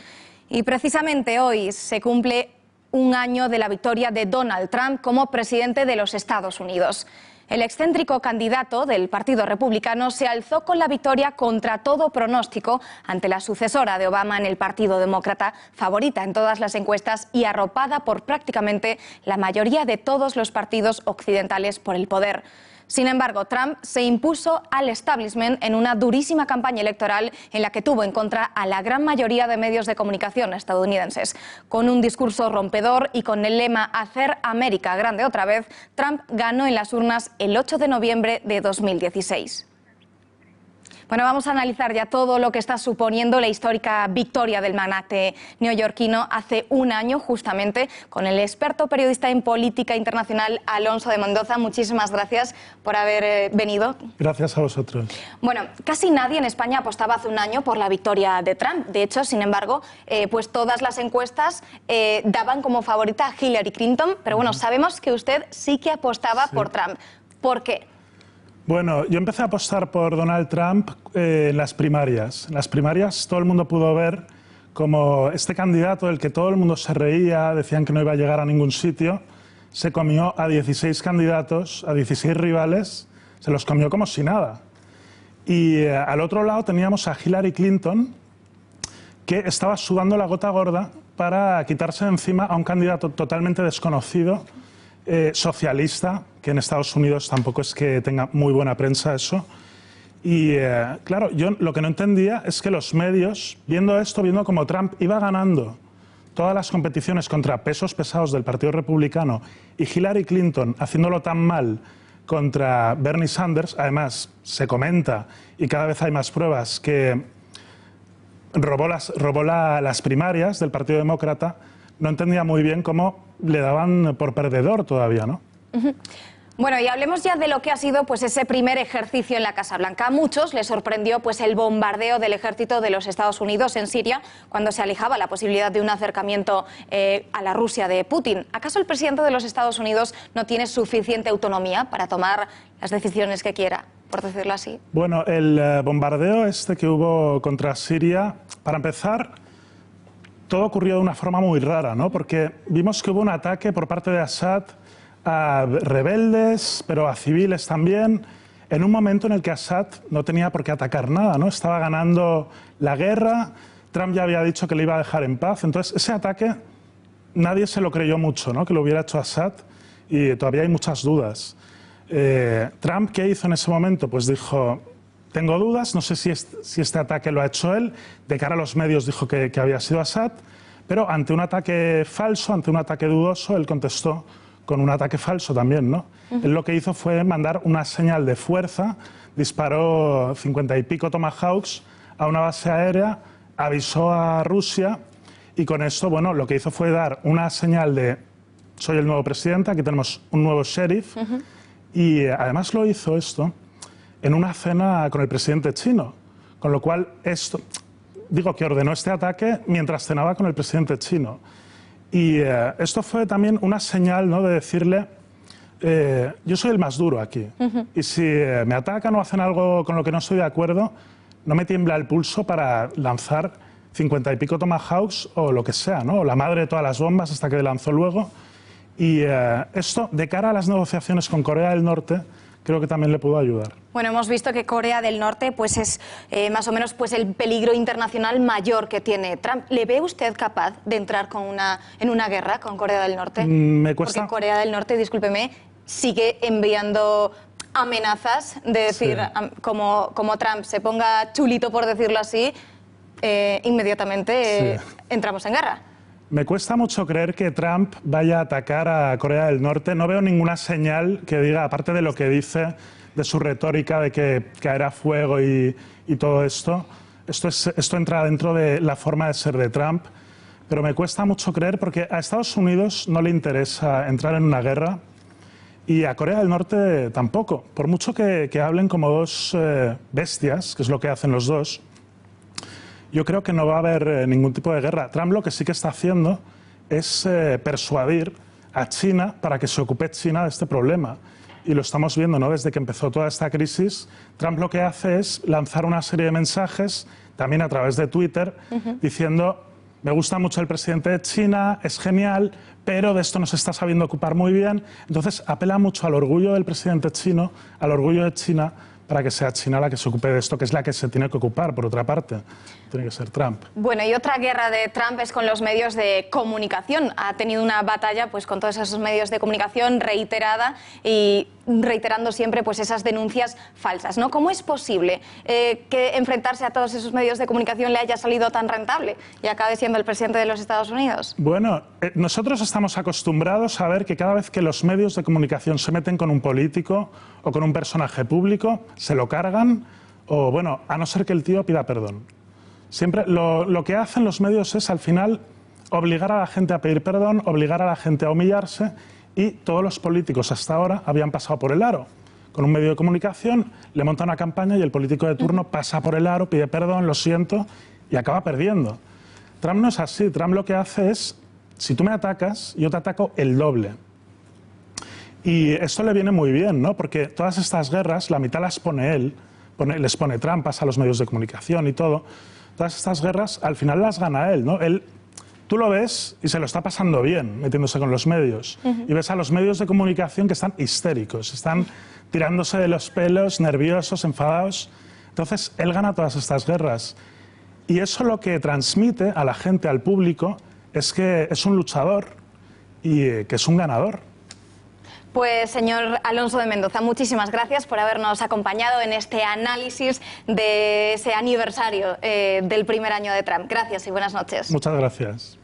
Y precisamente hoy se cumple un año de la victoria de Donald Trump como presidente de los Estados Unidos. El excéntrico candidato del Partido Republicano se alzó con la victoria contra todo pronóstico ante la sucesora de Obama en el Partido Demócrata, favorita en todas las encuestas y arropada por prácticamente la mayoría de todos los partidos occidentales por el poder. Sin embargo, Trump se impuso al establishment en una durísima campaña electoral en la que tuvo en contra a la gran mayoría de medios de comunicación estadounidenses. Con un discurso rompedor y con el lema «Hacer América grande otra vez», Trump ganó en las urnas el 8 de noviembre de 2016. Bueno, vamos a analizar ya todo lo que está suponiendo la histórica victoria del magnate neoyorquino hace un año, justamente, con el experto periodista en política internacional Alonso de Mendoza. Muchísimas gracias por haber venido. Gracias a vosotros. Bueno, casi nadie en España apostaba hace un año por la victoria de Trump. De hecho, sin embargo, pues todas las encuestas daban como favorita a Hillary Clinton, pero bueno, sabemos que usted sí que apostaba por Trump. ¿Por qué? Bueno, yo empecé a apostar por Donald Trump en las primarias. En las primarias todo el mundo pudo ver como este candidato del que todo el mundo se reía, decían que no iba a llegar a ningún sitio, se comió a 16 candidatos, a 16 rivales, se los comió como si nada. Y al otro lado teníamos a Hillary Clinton, que estaba sudando la gota gorda para quitarse de encima a un candidato totalmente desconocido, socialista, que en Estados Unidos tampoco es que tenga muy buena prensa eso. Y claro, yo lo que no entendía es que los medios, viendo esto, viendo como Trump iba ganando todas las competiciones contra pesos pesados del Partido Republicano y Hillary Clinton haciéndolo tan mal contra Bernie Sanders, además se comenta y cada vez hay más pruebas que robó las primarias del Partido Demócrata, no entendía muy bien cómo le daban por perdedor todavía, ¿no? Bueno, y hablemos ya de lo que ha sido pues ese primer ejercicio en la Casa Blanca. A muchos les sorprendió pues el bombardeo del ejército de los Estados Unidos en Siria cuando se alejaba la posibilidad de un acercamiento a la Rusia de Putin. ¿Acaso el presidente de los Estados Unidos no tiene suficiente autonomía para tomar las decisiones que quiera, por decirlo así? Bueno, el bombardeo este que hubo contra Siria, para empezar, todo ocurrió de una forma muy rara, ¿no? Porque vimos que hubo un ataque por parte de Assad a rebeldes, pero a civiles también, en un momento en el que Assad no tenía por qué atacar nada, ¿no? Estaba ganando la guerra, Trump ya había dicho que le iba a dejar en paz, entonces ese ataque nadie se lo creyó mucho, ¿no? Que lo hubiera hecho Assad, y todavía hay muchas dudas. Trump, ¿qué hizo en ese momento? Pues dijo, tengo dudas, no sé si este ataque lo ha hecho él, de cara a los medios dijo que había sido Assad, pero ante un ataque falso, ante un ataque dudoso, él contestó con un ataque falso también, ¿no? Él lo que hizo fue mandar una señal de fuerza, disparó 50 y pico Tomahawks a una base aérea, avisó a Rusia y con esto, bueno, lo que hizo fue dar una señal de soy el nuevo presidente, aquí tenemos un nuevo sheriff, y además lo hizo esto en una cena con el presidente chino, con lo cual esto, digo que ordenó este ataque mientras cenaba con el presidente chino. Y esto fue también una señal, ¿no?, de decirle, yo soy el más duro aquí, y si me atacan o hacen algo con lo que no estoy de acuerdo, no me tiembla el pulso para lanzar 50 y pico Tomahawks o lo que sea, ¿no? O la madre de todas las bombas hasta que lanzó luego. Y esto, de cara a las negociaciones con Corea del Norte, creo que también le pudo ayudar. Bueno, hemos visto que Corea del Norte pues es más o menos pues el peligro internacional mayor que tiene Trump. ¿Le ve usted capaz de entrar en una guerra con Corea del Norte? Me cuesta. Porque Corea del Norte, discúlpeme, sigue enviando amenazas de decir, como Trump se ponga chulito, por decirlo así, inmediatamente entramos en guerra. Me cuesta mucho creer que Trump vaya a atacar a Corea del Norte. No veo ninguna señal que diga, aparte de lo que dice, de su retórica de que caerá fuego y todo esto. Esto entra dentro de la forma de ser de Trump. Pero me cuesta mucho creer porque a Estados Unidos no le interesa entrar en una guerra y a Corea del Norte tampoco. Por mucho que hablen como dos bestias, que es lo que hacen los dos, yo creo que no va a haber ningún tipo de guerra. Trump lo que sí que está haciendo es persuadir a China para que se ocupe China de este problema. Y lo estamos viendo, ¿no? Desde que empezó toda esta crisis, Trump lo que hace es lanzar una serie de mensajes, también a través de Twitter, diciendo, me gusta mucho el presidente de China, es genial, pero de esto no se está sabiendo ocupar muy bien. Entonces apela mucho al orgullo del presidente chino, al orgullo de China, para que sea China la que se ocupe de esto, que es la que se tiene que ocupar, por otra parte. Tiene que ser Trump. Bueno, y otra guerra de Trump es con los medios de comunicación. Ha tenido una batalla pues, con todos esos medios de comunicación reiterada y reiterando siempre pues, esas denuncias falsas, ¿no? ¿Cómo es posible que enfrentarse a todos esos medios de comunicación le haya salido tan rentable y acabe siendo el presidente de los Estados Unidos? Bueno, nosotros estamos acostumbrados a ver que cada vez que los medios de comunicación se meten con un político o con un personaje público, se lo cargan o, bueno, a no ser que el tío pida perdón. Siempre lo que hacen los medios es, al final, obligar a la gente a pedir perdón, obligar a la gente a humillarse y todos los políticos hasta ahora habían pasado por el aro. Con un medio de comunicación le monta una campaña y el político de turno pasa por el aro, pide perdón, lo siento y acaba perdiendo. Trump no es así. Trump lo que hace es, si tú me atacas, yo te ataco el doble. Y esto le viene muy bien, ¿no? Porque todas estas guerras, la mitad las pone él, les pone trampas a los medios de comunicación y todo. Todas estas guerras, al final las gana él, ¿no? Tú lo ves y se lo está pasando bien metiéndose con los medios. Y ves a los medios de comunicación que están histéricos, están tirándose de los pelos, nerviosos, enfadados. Entonces, él gana todas estas guerras. Y eso lo que transmite a la gente, al público, es que es un luchador y que es un ganador. Pues, señor Alonso de Mendoza, muchísimas gracias por habernos acompañado en este análisis de ese aniversario del primer año de Trump. Gracias y buenas noches. Muchas gracias.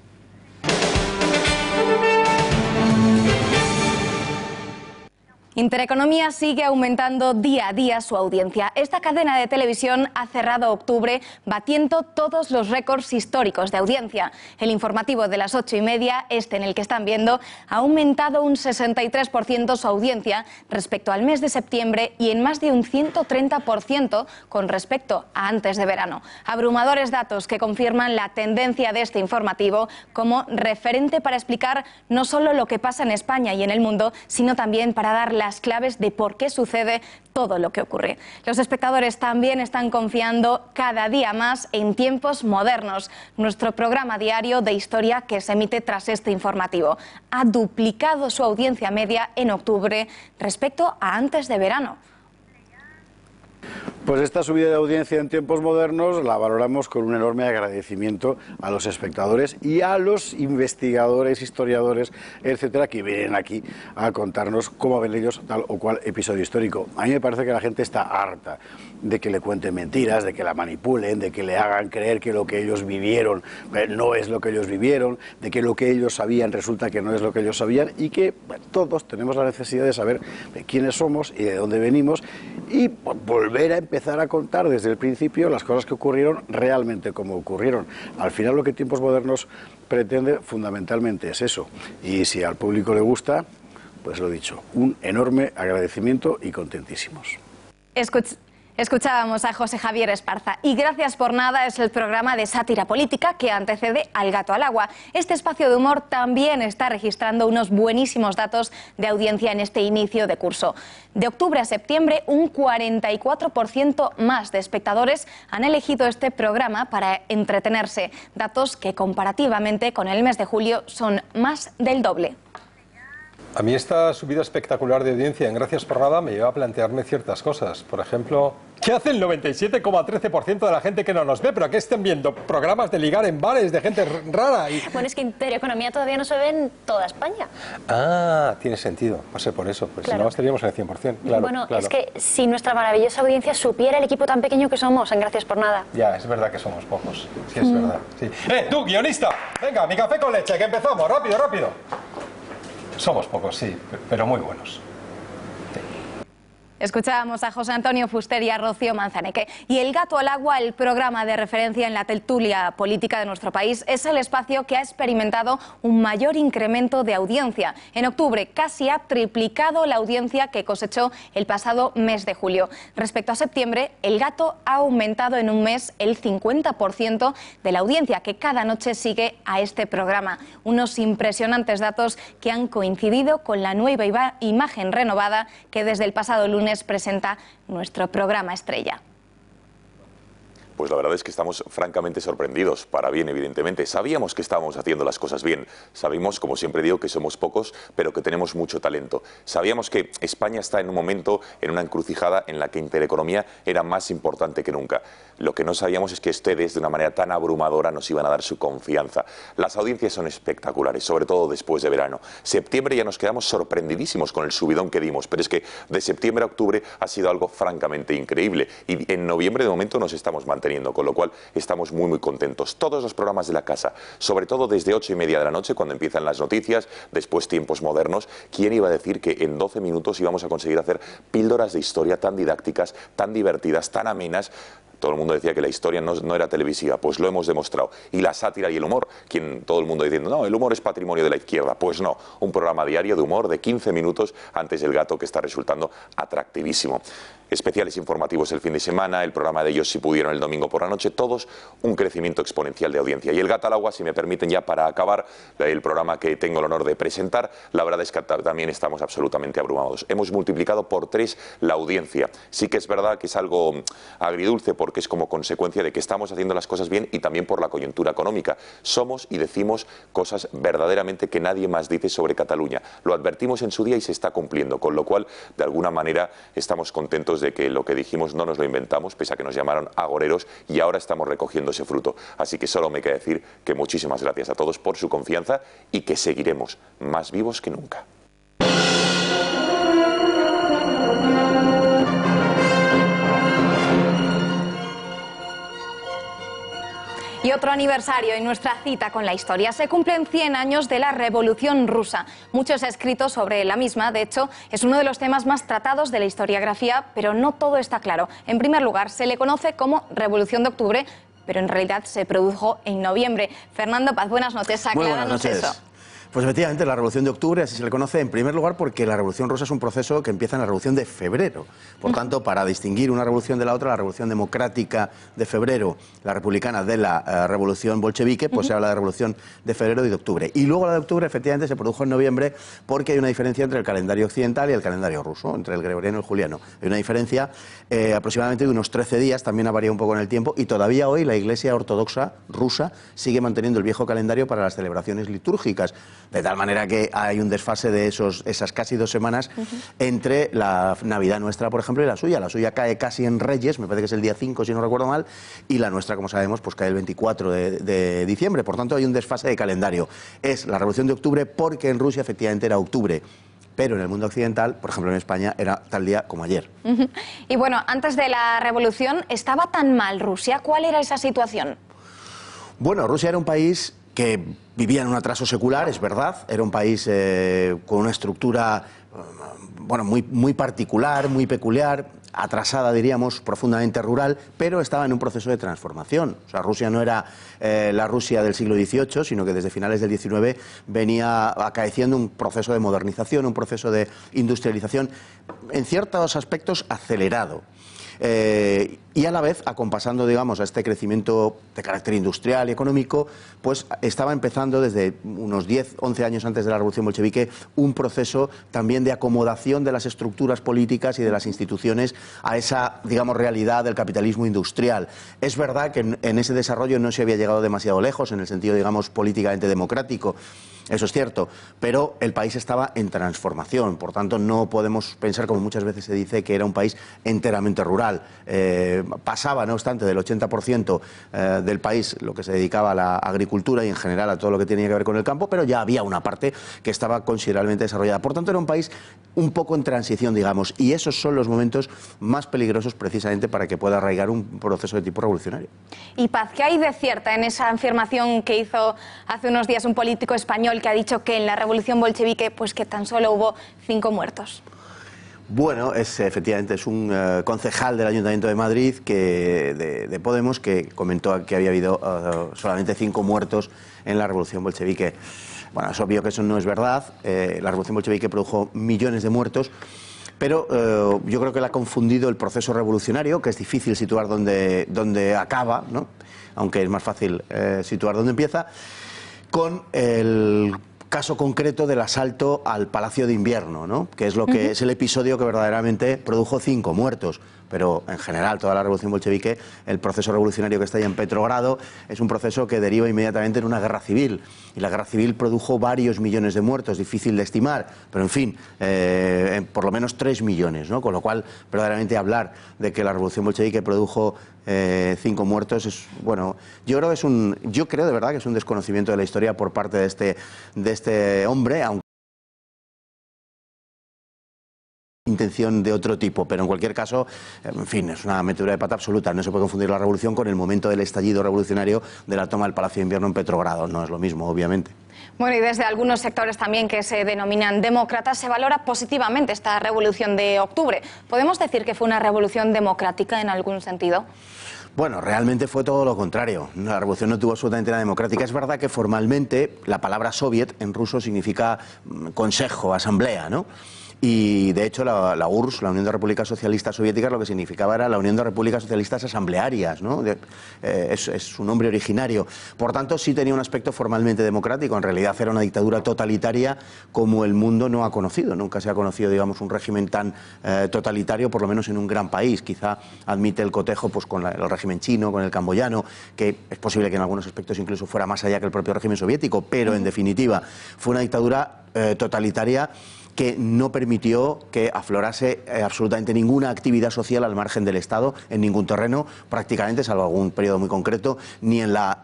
Intereconomía sigue aumentando día a día su audiencia. Esta cadena de televisión ha cerrado octubre batiendo todos los récords históricos de audiencia. El informativo de las 8:30, en el que están viendo, ha aumentado un 63% su audiencia respecto al mes de septiembre y en más de un 130% con respecto a antes de verano. Abrumadores datos que confirman la tendencia de este informativo como referente para explicar no solo lo que pasa en España y en el mundo, sino también para dar las claves de por qué sucede todo lo que ocurre. Los espectadores también están confiando cada día más en Tiempos Modernos, nuestro programa diario de historia que se emite tras este informativo. Ha duplicado su audiencia media en octubre respecto a antes de verano. Pues esta subida de audiencia en Tiempos Modernos la valoramos con un enorme agradecimiento a los espectadores y a los investigadores, historiadores, etcétera, que vienen aquí a contarnos cómo ven ellos tal o cual episodio histórico. A mí me parece que la gente está harta de que le cuenten mentiras, de que la manipulen, de que le hagan creer que lo que ellos vivieron no es lo que ellos vivieron, de que lo que ellos sabían resulta que no es lo que ellos sabían y que todos tenemos la necesidad de saber quiénes somos y de dónde venimos y volver a empezar a contar desde el principio las cosas que ocurrieron realmente como ocurrieron. Al final lo que Tiempos Modernos pretende fundamentalmente es eso. Y si al público le gusta, pues lo dicho, un enorme agradecimiento y contentísimos. Escuchábamos a José Javier Esparza y Gracias por nada es el programa de sátira política que antecede al Gato al agua. Este espacio de humor también está registrando unos buenísimos datos de audiencia en este inicio de curso. De octubre a septiembre, un 44% más de espectadores han elegido este programa para entretenerse, datos que comparativamente con el mes de julio son más del doble. A mí esta subida espectacular de audiencia en Gracias por nada me lleva a plantearme ciertas cosas. Por ejemplo, ¿qué hace el 97,13% de la gente que no nos ve? ¿Pero a qué estén viendo? Programas de ligar en bares de gente rara. Bueno, es que Intereconomía todavía no se ve en toda España. Ah, tiene sentido. Va a ser por eso. Pues claro. Si no, estaríamos en el 100%. Claro, bueno, claro. Es que si nuestra maravillosa audiencia supiera el equipo tan pequeño que somos en Gracias por nada. Ya, es verdad que somos pocos. Sí, es verdad. Sí. Tú, guionista! Venga, mi café con leche, que empezamos. Rápido, rápido. Somos pocos, sí, pero muy buenos. Escuchábamos a José Antonio Fuster y a Rocío Manzaneque. Y El Gato al agua, el programa de referencia en la tertulia política de nuestro país, es el espacio que ha experimentado un mayor incremento de audiencia. En octubre casi ha triplicado la audiencia que cosechó el pasado mes de julio. Respecto a septiembre, El Gato ha aumentado en un mes el 50% de la audiencia que cada noche sigue a este programa. Unos impresionantes datos que han coincidido con la nueva imagen renovada que desde el pasado lunes presenta nuestro programa estrella. Pues la verdad es que estamos francamente sorprendidos, para bien evidentemente. Sabíamos que estábamos haciendo las cosas bien, sabemos, como siempre digo, que somos pocos, pero que tenemos mucho talento. Sabíamos que España está en un momento, en una encrucijada en la que Intereconomía era más importante que nunca. Lo que no sabíamos es que ustedes, de una manera tan abrumadora, nos iban a dar su confianza. Las audiencias son espectaculares, sobre todo después de verano. Septiembre ya nos quedamos sorprendidísimos con el subidón que dimos, pero es que de septiembre a octubre ha sido algo francamente increíble. Y en noviembre, de momento, nos estamos manteniendo, con lo cual estamos muy contentos. Todos los programas de la casa, sobre todo desde 8:30 de la noche, cuando empiezan las noticias, después Tiempos Modernos. ¿Quién iba a decir que en 12 minutos íbamos a conseguir hacer píldoras de historia tan didácticas, tan divertidas, tan amenas? Todo el mundo decía que la historia no era televisiva, pues lo hemos demostrado. Y la sátira y el humor, todo el mundo diciendo, no, el humor es patrimonio de la izquierda. Pues no, un programa diario de humor de 15 minutos antes del Gato, que está resultando atractivísimo. Especiales informativos el fin de semana, el programa de Ellos si pudieron el domingo por la noche, todos un crecimiento exponencial de audiencia. Y El Gato al agua, si me permiten ya para acabar, el programa que tengo el honor de presentar, la verdad es que también estamos absolutamente abrumados. Hemos multiplicado por 3 la audiencia. Sí que es verdad que es algo agridulce porque es como consecuencia de que estamos haciendo las cosas bien y también por la coyuntura económica. Somos y decimos cosas verdaderamente que nadie más dice sobre Cataluña. Lo advertimos en su día y se está cumpliendo, con lo cual, de alguna manera, estamos contentos de que lo que dijimos no nos lo inventamos, pese a que nos llamaron agoreros, y ahora estamos recogiendo ese fruto. Así que solo me queda decir que muchísimas gracias a todos por su confianza y que seguiremos más vivos que nunca. Y otro aniversario en nuestra cita con la historia. Se cumplen 100 años de la Revolución Rusa. Mucho se ha escrito sobre la misma. De hecho, es uno de los temas más tratados de la historiografía, pero no todo está claro. En primer lugar, se le conoce como Revolución de Octubre, pero en realidad se produjo en noviembre. Fernando Paz, buenas noches. Acláranos eso. Pues efectivamente, la Revolución de Octubre, así se le conoce en primer lugar porque la Revolución Rusa es un proceso que empieza en la Revolución de Febrero. Por tanto, para distinguir una revolución de la otra, la Revolución Democrática de Febrero, la republicana de la Revolución Bolchevique, pues se habla de Revolución de Febrero y de Octubre. Y luego la de Octubre, efectivamente, se produjo en noviembre porque hay una diferencia entre el calendario occidental y el calendario ruso, entre el gregoriano y el juliano. Hay una diferencia aproximadamente de unos 13 días, también ha variado un poco en el tiempo, y todavía hoy la Iglesia Ortodoxa rusa sigue manteniendo el viejo calendario para las celebraciones litúrgicas. De tal manera que hay un desfase de esas casi 2 semanas entre la Navidad nuestra, por ejemplo, y la suya. La suya cae casi en Reyes, me parece que es el día 5, si no recuerdo mal, y la nuestra, como sabemos, pues cae el 24 de diciembre. Por tanto, hay un desfase de calendario. Es la Revolución de Octubre porque en Rusia efectivamente era octubre. Pero en el mundo occidental, por ejemplo en España, era tal día como ayer. Y bueno, antes de la revolución, ¿estaba tan mal Rusia? ¿Cuál era esa situación? Bueno, Rusia era un país que vivía en un atraso secular, es verdad. Era un país con una estructura bueno, muy particular, muy peculiar, atrasada, diríamos, profundamente rural, pero estaba en un proceso de transformación. O sea, Rusia no era la Rusia del siglo XVIII, sino que desde finales del XIX venía acaeciendo un proceso de modernización, un proceso de industrialización, en ciertos aspectos acelerado. Y a la vez, acompasando, digamos, a este crecimiento de carácter industrial y económico, pues estaba empezando desde unos 10, 11 años antes de la Revolución Bolchevique un proceso también de acomodación de las estructuras políticas y de las instituciones a esa, digamos, realidad del capitalismo industrial. Es verdad que en ese desarrollo no se había llegado demasiado lejos, en el sentido, digamos, políticamente democrático. Eso es cierto, pero el país estaba en transformación, por tanto no podemos pensar, como muchas veces se dice, que era un país enteramente rural. Pasaba, no obstante, del 80% del país lo que se dedicaba a la agricultura y en general a todo lo que tenía que ver con el campo, pero ya había una parte que estaba considerablemente desarrollada. Por tanto, era un país un poco en transición, digamos, y esos son los momentos más peligrosos precisamente para que pueda arraigar un proceso de tipo revolucionario. Y Paz, ¿qué hay de cierta en esa afirmación que hizo hace unos días un político español que ha dicho que en la revolución bolchevique pues que tan solo hubo 5 muertos? Bueno, efectivamente es un concejal del Ayuntamiento de Madrid de Podemos que comentó que había habido solamente 5 muertos en la revolución bolchevique. Bueno, es obvio que eso no es verdad. La revolución bolchevique produjo millones de muertos, pero yo creo que él ha confundido el proceso revolucionario, que es difícil situar dónde acaba, ¿no? Aunque es más fácil situar dónde empieza, con el caso concreto del asalto al Palacio de Invierno, ¿no? Que es lo que es el episodio que verdaderamente produjo 5 muertos. Pero en general toda la revolución bolchevique, el proceso revolucionario que está ahí en Petrogrado, es un proceso que deriva inmediatamente en una guerra civil. Y la guerra civil produjo varios millones de muertos, difícil de estimar, pero en fin, por lo menos 3 millones, ¿no? Con lo cual, verdaderamente hablar de que la revolución bolchevique produjo 5 muertos es, bueno, yo creo de verdad que es un desconocimiento de la historia por parte de este hombre, aunque intención de otro tipo, pero en cualquier caso, en fin, es una metedura de pata absoluta. No se puede confundir la revolución con el momento del estallido revolucionario de la toma del Palacio de Invierno en Petrogrado. No es lo mismo, obviamente. Bueno, y desde algunos sectores también que se denominan demócratas se valora positivamente esta revolución de octubre. ¿Podemos decir que fue una revolución democrática en algún sentido? Bueno, realmente fue todo lo contrario. La revolución no tuvo absolutamente nada democrática. Es verdad que formalmente la palabra soviet en ruso significa consejo, asamblea, ¿no? Y de hecho la URSS, la Unión de Repúblicas Socialistas Soviéticas, lo que significaba era la Unión de Repúblicas Socialistas Asamblearias, ¿no? Es su nombre originario. Por tanto, sí tenía un aspecto formalmente democrático. En realidad era una dictadura totalitaria como el mundo no ha conocido. Nunca se ha conocido, digamos, un régimen tan totalitario, por lo menos en un gran país. Quizá admite el cotejo pues, con el régimen chino, con el camboyano, que es posible que en algunos aspectos incluso fuera más allá que el propio régimen soviético, pero en definitiva fue una dictadura totalitaria que no permitió que aflorase absolutamente ninguna actividad social al margen del Estado, en ningún terreno, prácticamente, salvo algún periodo muy concreto, ni en la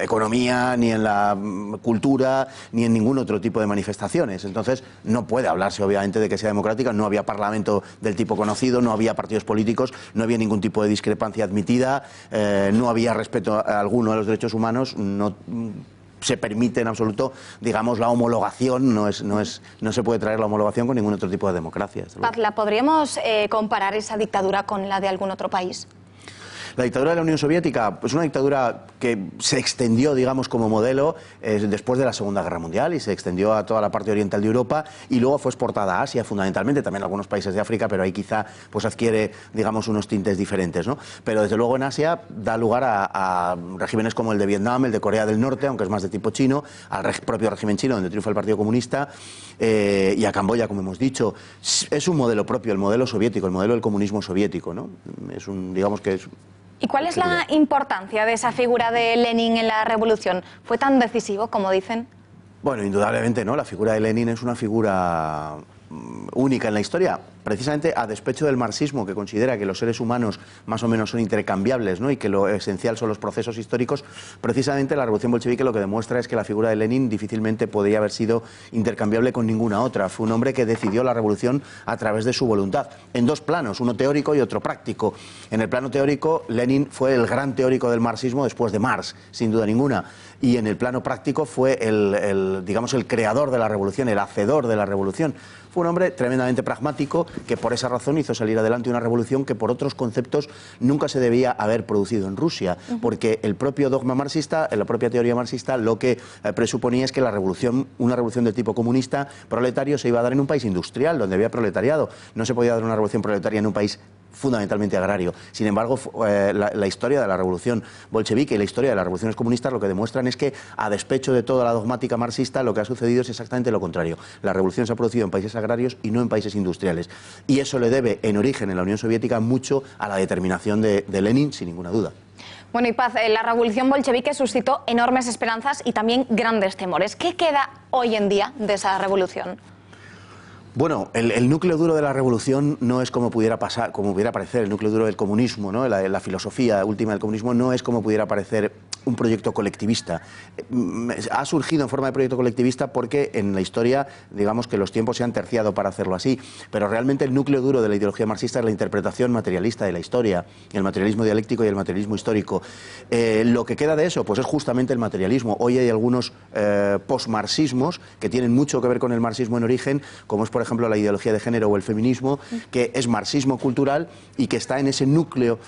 economía, ni en la cultura, ni en ningún otro tipo de manifestaciones. Entonces, no puede hablarse, obviamente, de que sea democrática. No había parlamento del tipo conocido, no había partidos políticos, no había ningún tipo de discrepancia admitida, no había respeto alguno a los derechos humanos, no se permite en absoluto, digamos, la homologación, no se puede traer la homologación con ningún otro tipo de democracia. Paz, ¿la podríamos comparar esa dictadura con la de algún otro país? La dictadura de la Unión Soviética es una dictadura que se extendió, digamos, como modelo después de la Segunda Guerra Mundial y se extendió a toda la parte oriental de Europa y luego fue exportada a Asia, fundamentalmente, también a algunos países de África, pero ahí quizá pues adquiere, digamos, unos tintes diferentes, ¿no? Pero desde luego en Asia da lugar a regímenes como el de Vietnam, el de Corea del Norte, aunque es más de tipo chino, al propio régimen chino, donde triunfa el Partido Comunista, y a Camboya, como hemos dicho. Es un modelo propio, el modelo soviético, el modelo del comunismo soviético, ¿no? Es un, digamos que es... ¿Y cuál es la importancia de esa figura de Lenin en la revolución? ¿Fue tan decisivo, como dicen? Bueno, indudablemente no. La figura de Lenin es una figura única en la historia, precisamente a despecho del marxismo, que considera que los seres humanos más o menos son intercambiables, ¿no? Y que lo esencial son los procesos históricos. Precisamente la revolución bolchevique lo que demuestra es que la figura de Lenin difícilmente podría haber sido intercambiable con ninguna otra. Fue un hombre que decidió la revolución a través de su voluntad, en dos planos, uno teórico y otro práctico. En el plano teórico, Lenin fue el gran teórico del marxismo después de Marx, sin duda ninguna. y en el plano práctico fue digamos, el creador de la revolución, el hacedor de la revolución. Fue un hombre tremendamente pragmático que por esa razón hizo salir adelante una revolución que por otros conceptos nunca se debía haber producido en Rusia, porque el propio dogma marxista, la propia teoría marxista, lo que presuponía es que la revolución, una revolución de tipo comunista, proletario, se iba a dar en un país industrial, donde había proletariado. No se podía dar una revolución proletaria en un país fundamentalmente agrario. Sin embargo, la historia de la revolución bolchevique y la historia de las revoluciones comunistas lo que demuestran es que, a despecho de toda la dogmática marxista, lo que ha sucedido es exactamente lo contrario. La revolución se ha producido en países agrarios y no en países industriales. Y eso le debe, en origen, en la Unión Soviética, mucho a la determinación de Lenin, sin ninguna duda. Bueno, y Paz, la revolución bolchevique suscitó enormes esperanzas y también grandes temores. ¿Qué queda hoy en día de esa revolución? Bueno, el núcleo duro de la revolución no es como pudiera parecer el núcleo duro del comunismo, ¿no? La filosofía última del comunismo no es como pudiera parecer un proyecto colectivista. Ha surgido en forma de proyecto colectivista porque en la historia, digamos que los tiempos se han terciado para hacerlo así, pero realmente el núcleo duro de la ideología marxista es la interpretación materialista de la historia, el materialismo dialéctico y el materialismo histórico. Lo que queda de eso, pues es justamente el materialismo. Hoy hay algunos postmarxismos que tienen mucho que ver con el marxismo en origen, como es, por ejemplo, la ideología de género o el feminismo, que es marxismo cultural y que está en ese núcleo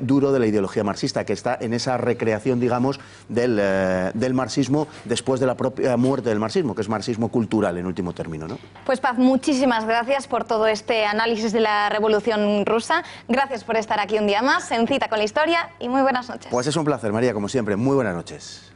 duro de la ideología marxista, que está en esa recreación, digamos, del marxismo después de la propia muerte del marxismo, que es marxismo cultural en último término, ¿no? Pues Paz, muchísimas gracias por todo este análisis de la Revolución Rusa. Gracias por estar aquí un día más en Cita con la Historia y muy buenas noches. Pues es un placer, María, como siempre. Muy buenas noches.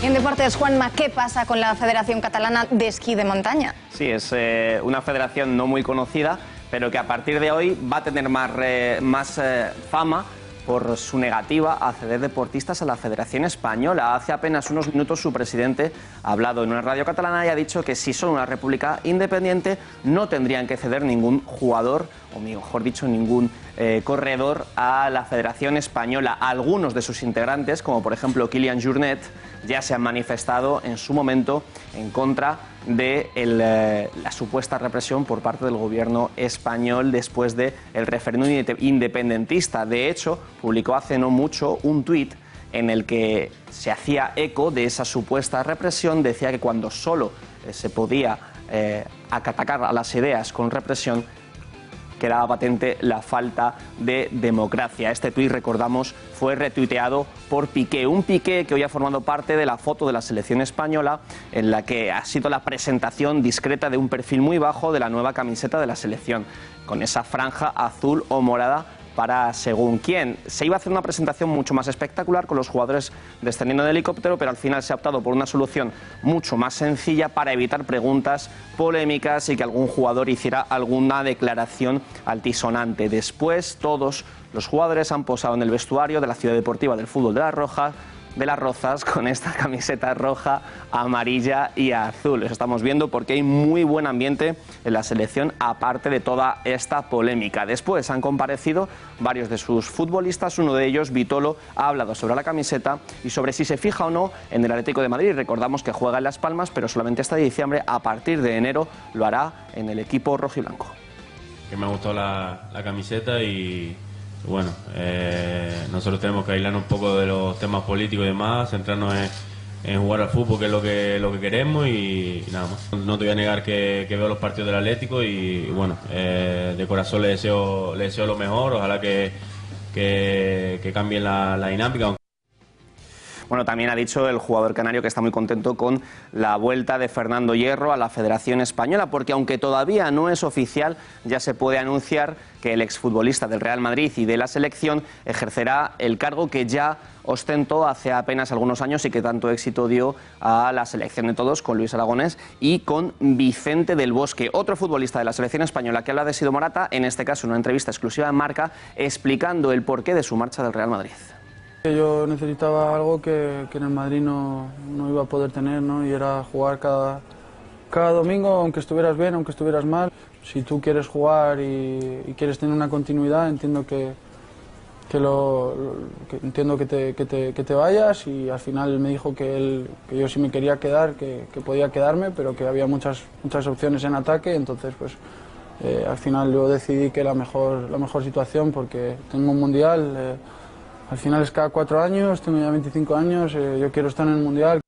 Y en deportes, Juanma, ¿qué pasa con la Federación Catalana de Esquí de Montaña? Sí, es una federación no muy conocida, pero que a partir de hoy va a tener más fama por su negativa a ceder deportistas a la Federación Española. Hace apenas unos minutos su presidente ha hablado en una radio catalana y ha dicho que si son una república independiente no tendrían que ceder ningún jugador, o mejor dicho, ningún corredor a la Federación Española. Algunos de sus integrantes, como por ejemplo Kilian Jornet, ya se han manifestado en su momento en contra de la supuesta represión por parte del gobierno español después del referéndum independentista. De hecho, publicó hace no mucho un tuit en el que se hacía eco de esa supuesta represión. Decía que cuando solo se podía atacar a las ideas con represión, quedaba patente la falta de democracia. Este tuit, recordamos, fue retuiteado por Piqué. Un Piqué que hoy ha formado parte de la foto de la selección española, en la que ha sido la presentación discreta de un perfil muy bajo de la nueva camiseta de la selección, con esa franja azul o morada para según quién. Se iba a hacer una presentación mucho más espectacular con los jugadores descendiendo del helicóptero, pero al final se ha optado por una solución mucho más sencilla para evitar preguntas polémicas y que algún jugador hiciera alguna declaración altisonante. Después, todos los jugadores han posado en el vestuario de la Ciudad Deportiva del Fútbol de las Rozas con esta camiseta roja, amarilla y azul. Lo estamos viendo porque hay muy buen ambiente en la selección, aparte de toda esta polémica. Después han comparecido varios de sus futbolistas. Uno de ellos, Vitolo, ha hablado sobre la camiseta y sobre si se fija o no en el Atlético de Madrid. Recordamos que juega en Las Palmas, pero solamente hasta diciembre. A partir de enero lo hará en el equipo rojiblanco. Que me ha gustado la camiseta y bueno, nosotros tenemos que aislarnos un poco de los temas políticos y demás, centrarnos en jugar al fútbol, que es lo que queremos, y nada más. No te voy a negar que veo los partidos del Atlético y bueno, de corazón le deseo lo mejor. Ojalá que cambien la dinámica. Bueno, también ha dicho el jugador canario que está muy contento con la vuelta de Fernando Hierro a la Federación Española, porque aunque todavía no es oficial, ya se puede anunciar que el exfutbolista del Real Madrid y de la selección ejercerá el cargo que ya ostentó hace apenas algunos años y que tanto éxito dio a la selección de todos, con Luis Aragonés y con Vicente del Bosque, otro futbolista de la selección española que habla de Sido Morata, en este caso en una entrevista exclusiva en Marca, explicando el porqué de su marcha del Real Madrid. Yo necesitaba algo que en el Madrid no iba a poder tener, ¿no? Y era jugar cada domingo, aunque estuvieras bien, aunque estuvieras mal. Si tú quieres jugar y quieres tener una continuidad, entiendo que entiendo que te vayas, y al final me dijo que yo sí me quería quedar, que podía quedarme, pero que había muchas opciones en ataque. Entonces pues al final yo decidí que la mejor situación, porque tengo un mundial, al final es cada 4 años, tengo ya 25 años, yo quiero estar en el mundial.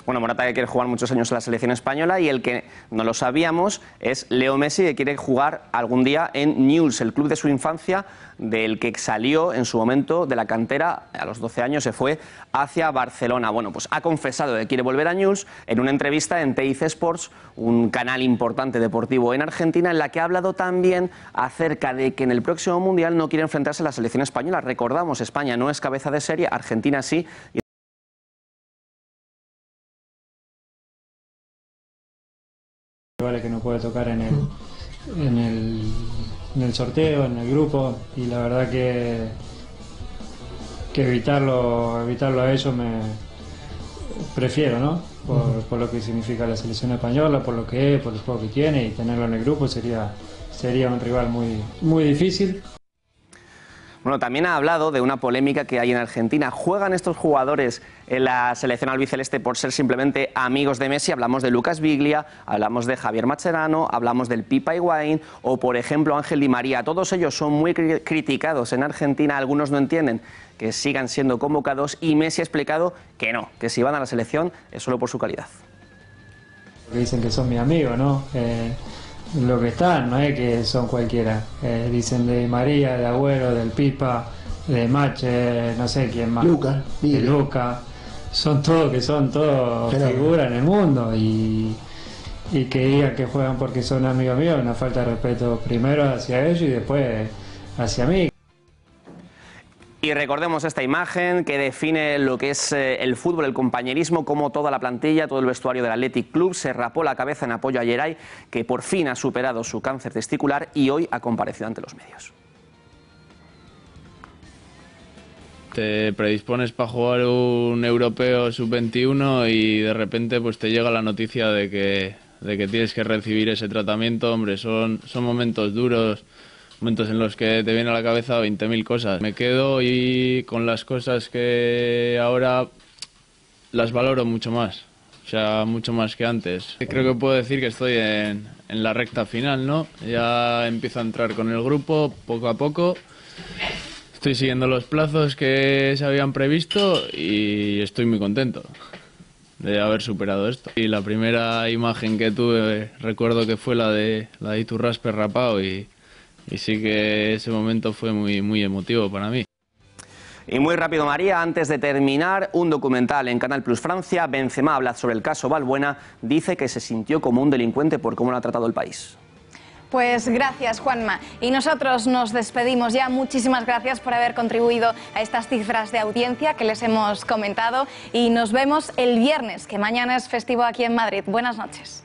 Bueno, Morata, que quiere jugar muchos años en la selección española, y el que no lo sabíamos es Leo Messi, que quiere jugar algún día en Newell's, el club de su infancia, del que salió en su momento de la cantera, a los 12 años se fue hacia Barcelona. Bueno, pues ha confesado que quiere volver a Newell's en una entrevista en TIC Sports, un canal importante deportivo en Argentina, en la que ha hablado también acerca de que en el próximo Mundial no quiere enfrentarse a la selección española. Recordamos, España no es cabeza de serie, Argentina sí. Que no puede tocar en el sorteo, en el grupo, y la verdad que evitarlo a eso me prefiero, ¿no? Por lo que significa la selección española, por lo que es, por el juego que tiene, y tenerlo en el grupo sería un rival muy difícil. Bueno, también ha hablado de una polémica que hay en Argentina. ¿Juegan estos jugadores en la selección albiceleste por ser simplemente amigos de Messi? Hablamos de Lucas Biglia, hablamos de Javier Mascherano, hablamos del Pipa Higuaín o, por ejemplo, Ángel Di María. Todos ellos son muy criticados en Argentina. Algunos no entienden que sigan siendo convocados, y Messi ha explicado que no, que si van a la selección es solo por su calidad. Dicen que son mis amigos, ¿no? Lo que están, no es que son cualquiera. Dicen de Di María, de Agüero, del Pipa, de Mache, no sé quién más. De Luca. Son todos figuras en el mundo, y que digan que juegan porque son amigos míos, una falta de respeto primero hacia ellos y después hacia mí. Y recordemos esta imagen que define lo que es el fútbol, el compañerismo, como toda la plantilla, todo el vestuario del Athletic Club se rapó la cabeza en apoyo a Geray, que por fin ha superado su cáncer testicular y hoy ha comparecido ante los medios. Te predispones para jugar un europeo sub-21 y de repente pues te llega la noticia de que tienes que recibir ese tratamiento. Hombre, son momentos duros, momentos en los que te viene a la cabeza 20.000 cosas. Me quedo y con las cosas que ahora las valoro mucho más, o sea, mucho más que antes. Creo que puedo decir que estoy en la recta final, ¿no? Ya empiezo a entrar con el grupo poco a poco. Estoy siguiendo los plazos que se habían previsto y estoy muy contento de haber superado esto. Y la primera imagen que tuve, recuerdo que fue la de Iturraspe rapado, y sí que ese momento fue muy emotivo para mí. Y muy rápido, María, antes de terminar, un documental en Canal Plus Francia. Benzema habla sobre el caso Valbuena, dice que se sintió como un delincuente por cómo lo ha tratado el país. Pues gracias, Juanma. Y nosotros nos despedimos ya. Muchísimas gracias por haber contribuido a estas cifras de audiencia que les hemos comentado, y nos vemos el viernes, que mañana es festivo aquí en Madrid. Buenas noches.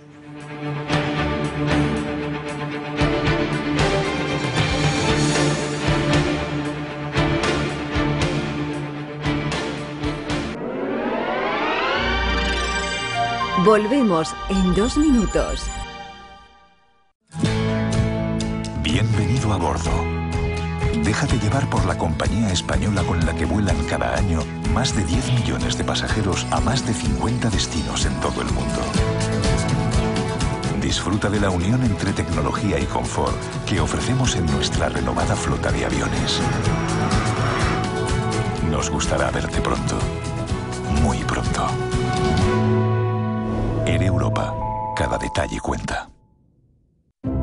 Volvemos en 2 minutos. Bienvenido a bordo. Déjate llevar por la compañía española con la que vuelan cada año más de 10 millones de pasajeros a más de 50 destinos en todo el mundo. Disfruta de la unión entre tecnología y confort que ofrecemos en nuestra renovada flota de aviones. Nos gustará verte pronto, muy pronto. Air Europa, cada detalle cuenta.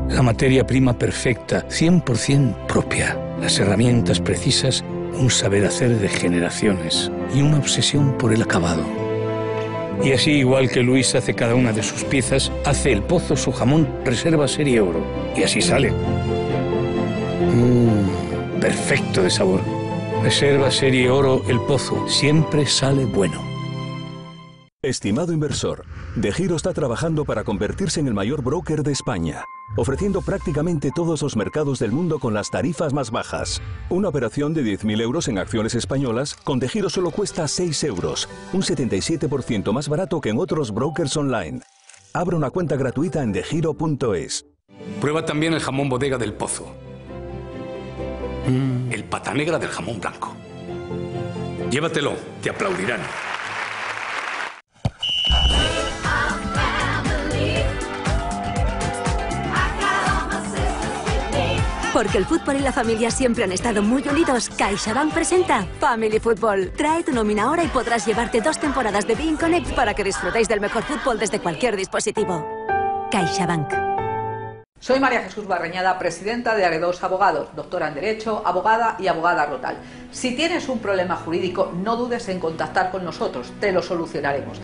La materia prima perfecta, 100% propia, las herramientas precisas, un saber hacer de generaciones y una obsesión por el acabado. Y así, igual que Luis hace cada una de sus piezas, hace el Pozo su jamón Reserva Serie Oro. Y así sale. Perfecto de sabor. Reserva Serie Oro El Pozo, siempre sale bueno. Estimado inversor, DEGIRO está trabajando para convertirse en el mayor broker de España, ofreciendo prácticamente todos los mercados del mundo con las tarifas más bajas. Una operación de 10.000 euros en acciones españolas con DEGIRO solo cuesta 6 euros, un 77% más barato que en otros brokers online. Abra una cuenta gratuita en degiro.es. Prueba también el jamón bodega del Pozo. El pata negra del jamón blanco. Llévatelo, te aplaudirán. Porque el fútbol y la familia siempre han estado muy unidos, CaixaBank presenta Family Football. Trae tu nómina ahora y podrás llevarte 2 temporadas de Bein Connect para que disfrutéis del mejor fútbol desde cualquier dispositivo. CaixaBank. Soy María Jesús Barreñada, presidenta de Aredos Abogados, doctora en Derecho, abogada y abogada rural. Si tienes un problema jurídico, no dudes en contactar con nosotros, te lo solucionaremos.